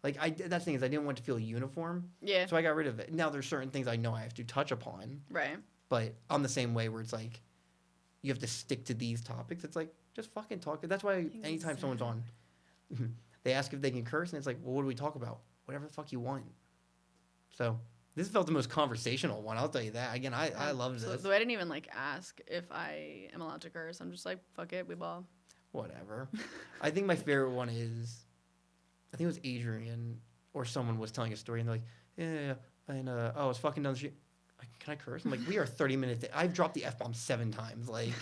A: Like, that's the thing is I didn't want to feel uniform.
B: Yeah.
A: So I got rid of it. Now, there's certain things I know I have to touch upon.
B: Right.
A: But on the same way where it's like, you have to stick to these topics, it's like, just fucking talk. That's why anytime someone's on, they ask if they can curse, and it's like, well, what do we talk about? Whatever the fuck you want. So this felt the most conversational one. I'll tell you that. Again, I love this.
B: So I didn't even like ask if I am allowed to curse. I'm just like, fuck it, we ball.
A: Whatever. I think my favorite one is, I think it was Adrian or someone was telling a story, and they're like, yeah. And I was fucking down the street. Like, can I curse? I'm like, we are 30 minutes. I've dropped the F-bomb 7 times. Like,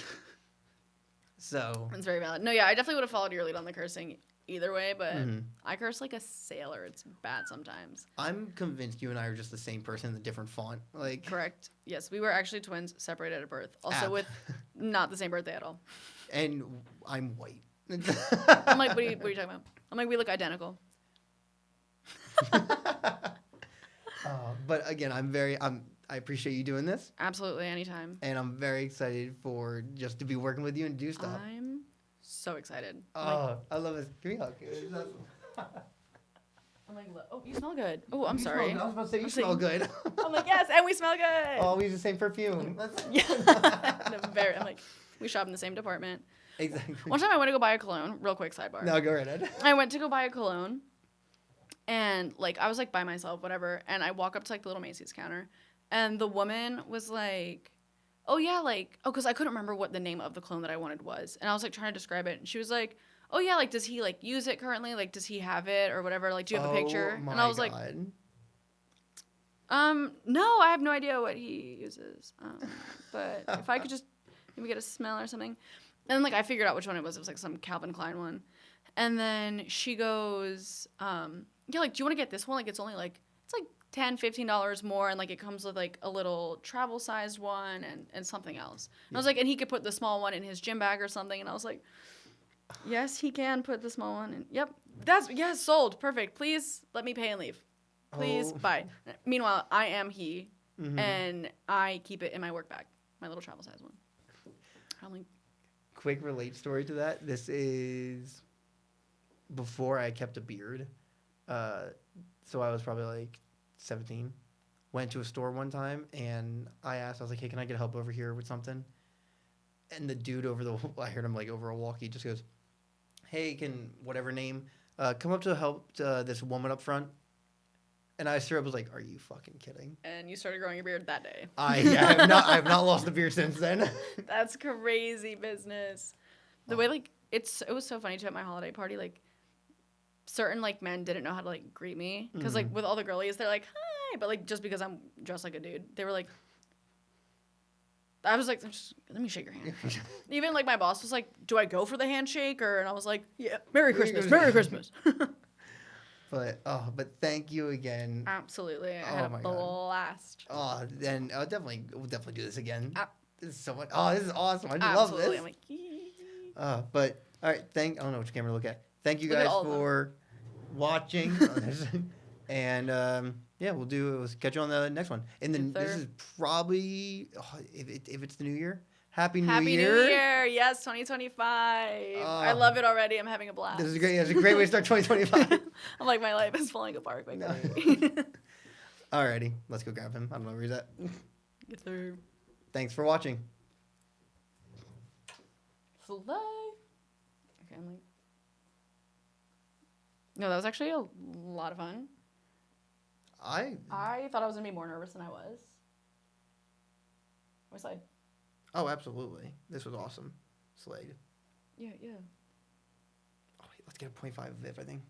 A: so.
B: That's very valid. No, yeah, I definitely would have followed your lead on the cursing either way, but I curse like a sailor. It's bad sometimes.
A: I'm convinced you and I are just the same person in a different font. Like,
B: correct. Yes, we were actually twins, separated at birth. Also with not the same birthday at all.
A: And I'm white.
B: I'm like, what are you talking about? I'm like, we look identical.
A: But again, I appreciate you doing this.
B: Absolutely, anytime.
A: And I'm very excited for just to be working with you and do stuff.
B: I'm so excited.
A: Oh, I love this. Give me a hug.
B: I'm like, oh, you smell good. Oh, I'm sorry.
A: I was about to say you smell good.
B: I'm like, yes, and we smell good.
A: Oh, we use the same perfume.
B: Yeah. I'm like, we shop in the same department.
A: Exactly.
B: One time I went to go buy a cologne. Real quick sidebar.
A: No, go right ahead.
B: I went to go buy a cologne. And, like, I was, like, by myself, whatever. And I walk up to, like, the little Macy's counter. And the woman was like, oh, yeah, like, because I couldn't remember what the name of the cologne that I wanted was. And I was, like, trying to describe it. And she was like, oh, yeah, like, does he, like, use it currently? Like, does he have it or whatever? Like, do you have a picture? And I was like, no, I have no idea what he uses. But if I could just maybe get a smell or something. And then, like, I figured out which one it was. It was, like, some Calvin Klein one. And then she goes, yeah, like, do you want to get this one? Like, it's only, like, it's, like, $10, $15 more, and, like, it comes with, like, a little travel-sized one and something else. And I was like, and he could put the small one in his gym bag or something. And I was like, yes, he can put the small one in. Yep. Yes, sold. Perfect. Please let me pay and leave. Please, bye. Meanwhile, I am he, and I keep it in my work bag, my little travel-sized one. I'm like,
A: quick relate story to that. This is before I kept a beard. So I was probably like 17. Went to a store one time and I asked, I was like, hey, can I get help over here with something? And the dude I heard him like over a walkie, just goes, hey, can whatever name, come up to help this woman up front. And I straight up was like, are you fucking kidding?
B: And you started growing your beard that day.
A: I have not lost the beard since then.
B: That's crazy business. The way like it was so funny too at my holiday party, like certain like men didn't know how to like greet me because like with all the girlies they're like hi, but like just because I'm dressed like a dude they were like, I was like, let me shake your hand. Even like my boss was like, do I go for the handshake and I was like, yeah, Merry Christmas.
A: But thank you again.
B: Absolutely, I had a blast.
A: Oh, then we'll definitely do this again. This is so much. Oh, this is awesome. I just love this.
B: I'm like,
A: but all right, I don't know which camera to look at. Thank you guys for watching. And yeah, we'll catch you on the next one. And then this is probably if it's the new year. Happy New Year.
B: Yes, 2025. I love it already. I'm having a blast.
A: This is great. It's a great way to start 2025.
B: I'm like, my life is falling apart.
A: Alrighty, let's go grab him. I don't know where he's at.
B: Get through.
A: Thanks for watching.
B: Slay. Okay, I'm like. No, that was actually a lot of fun. I thought I was gonna be more nervous than I was. What side?
A: Oh, absolutely. This was awesome. Slade.
B: Yeah.
A: Oh, let's get a 0.5 of it, I think.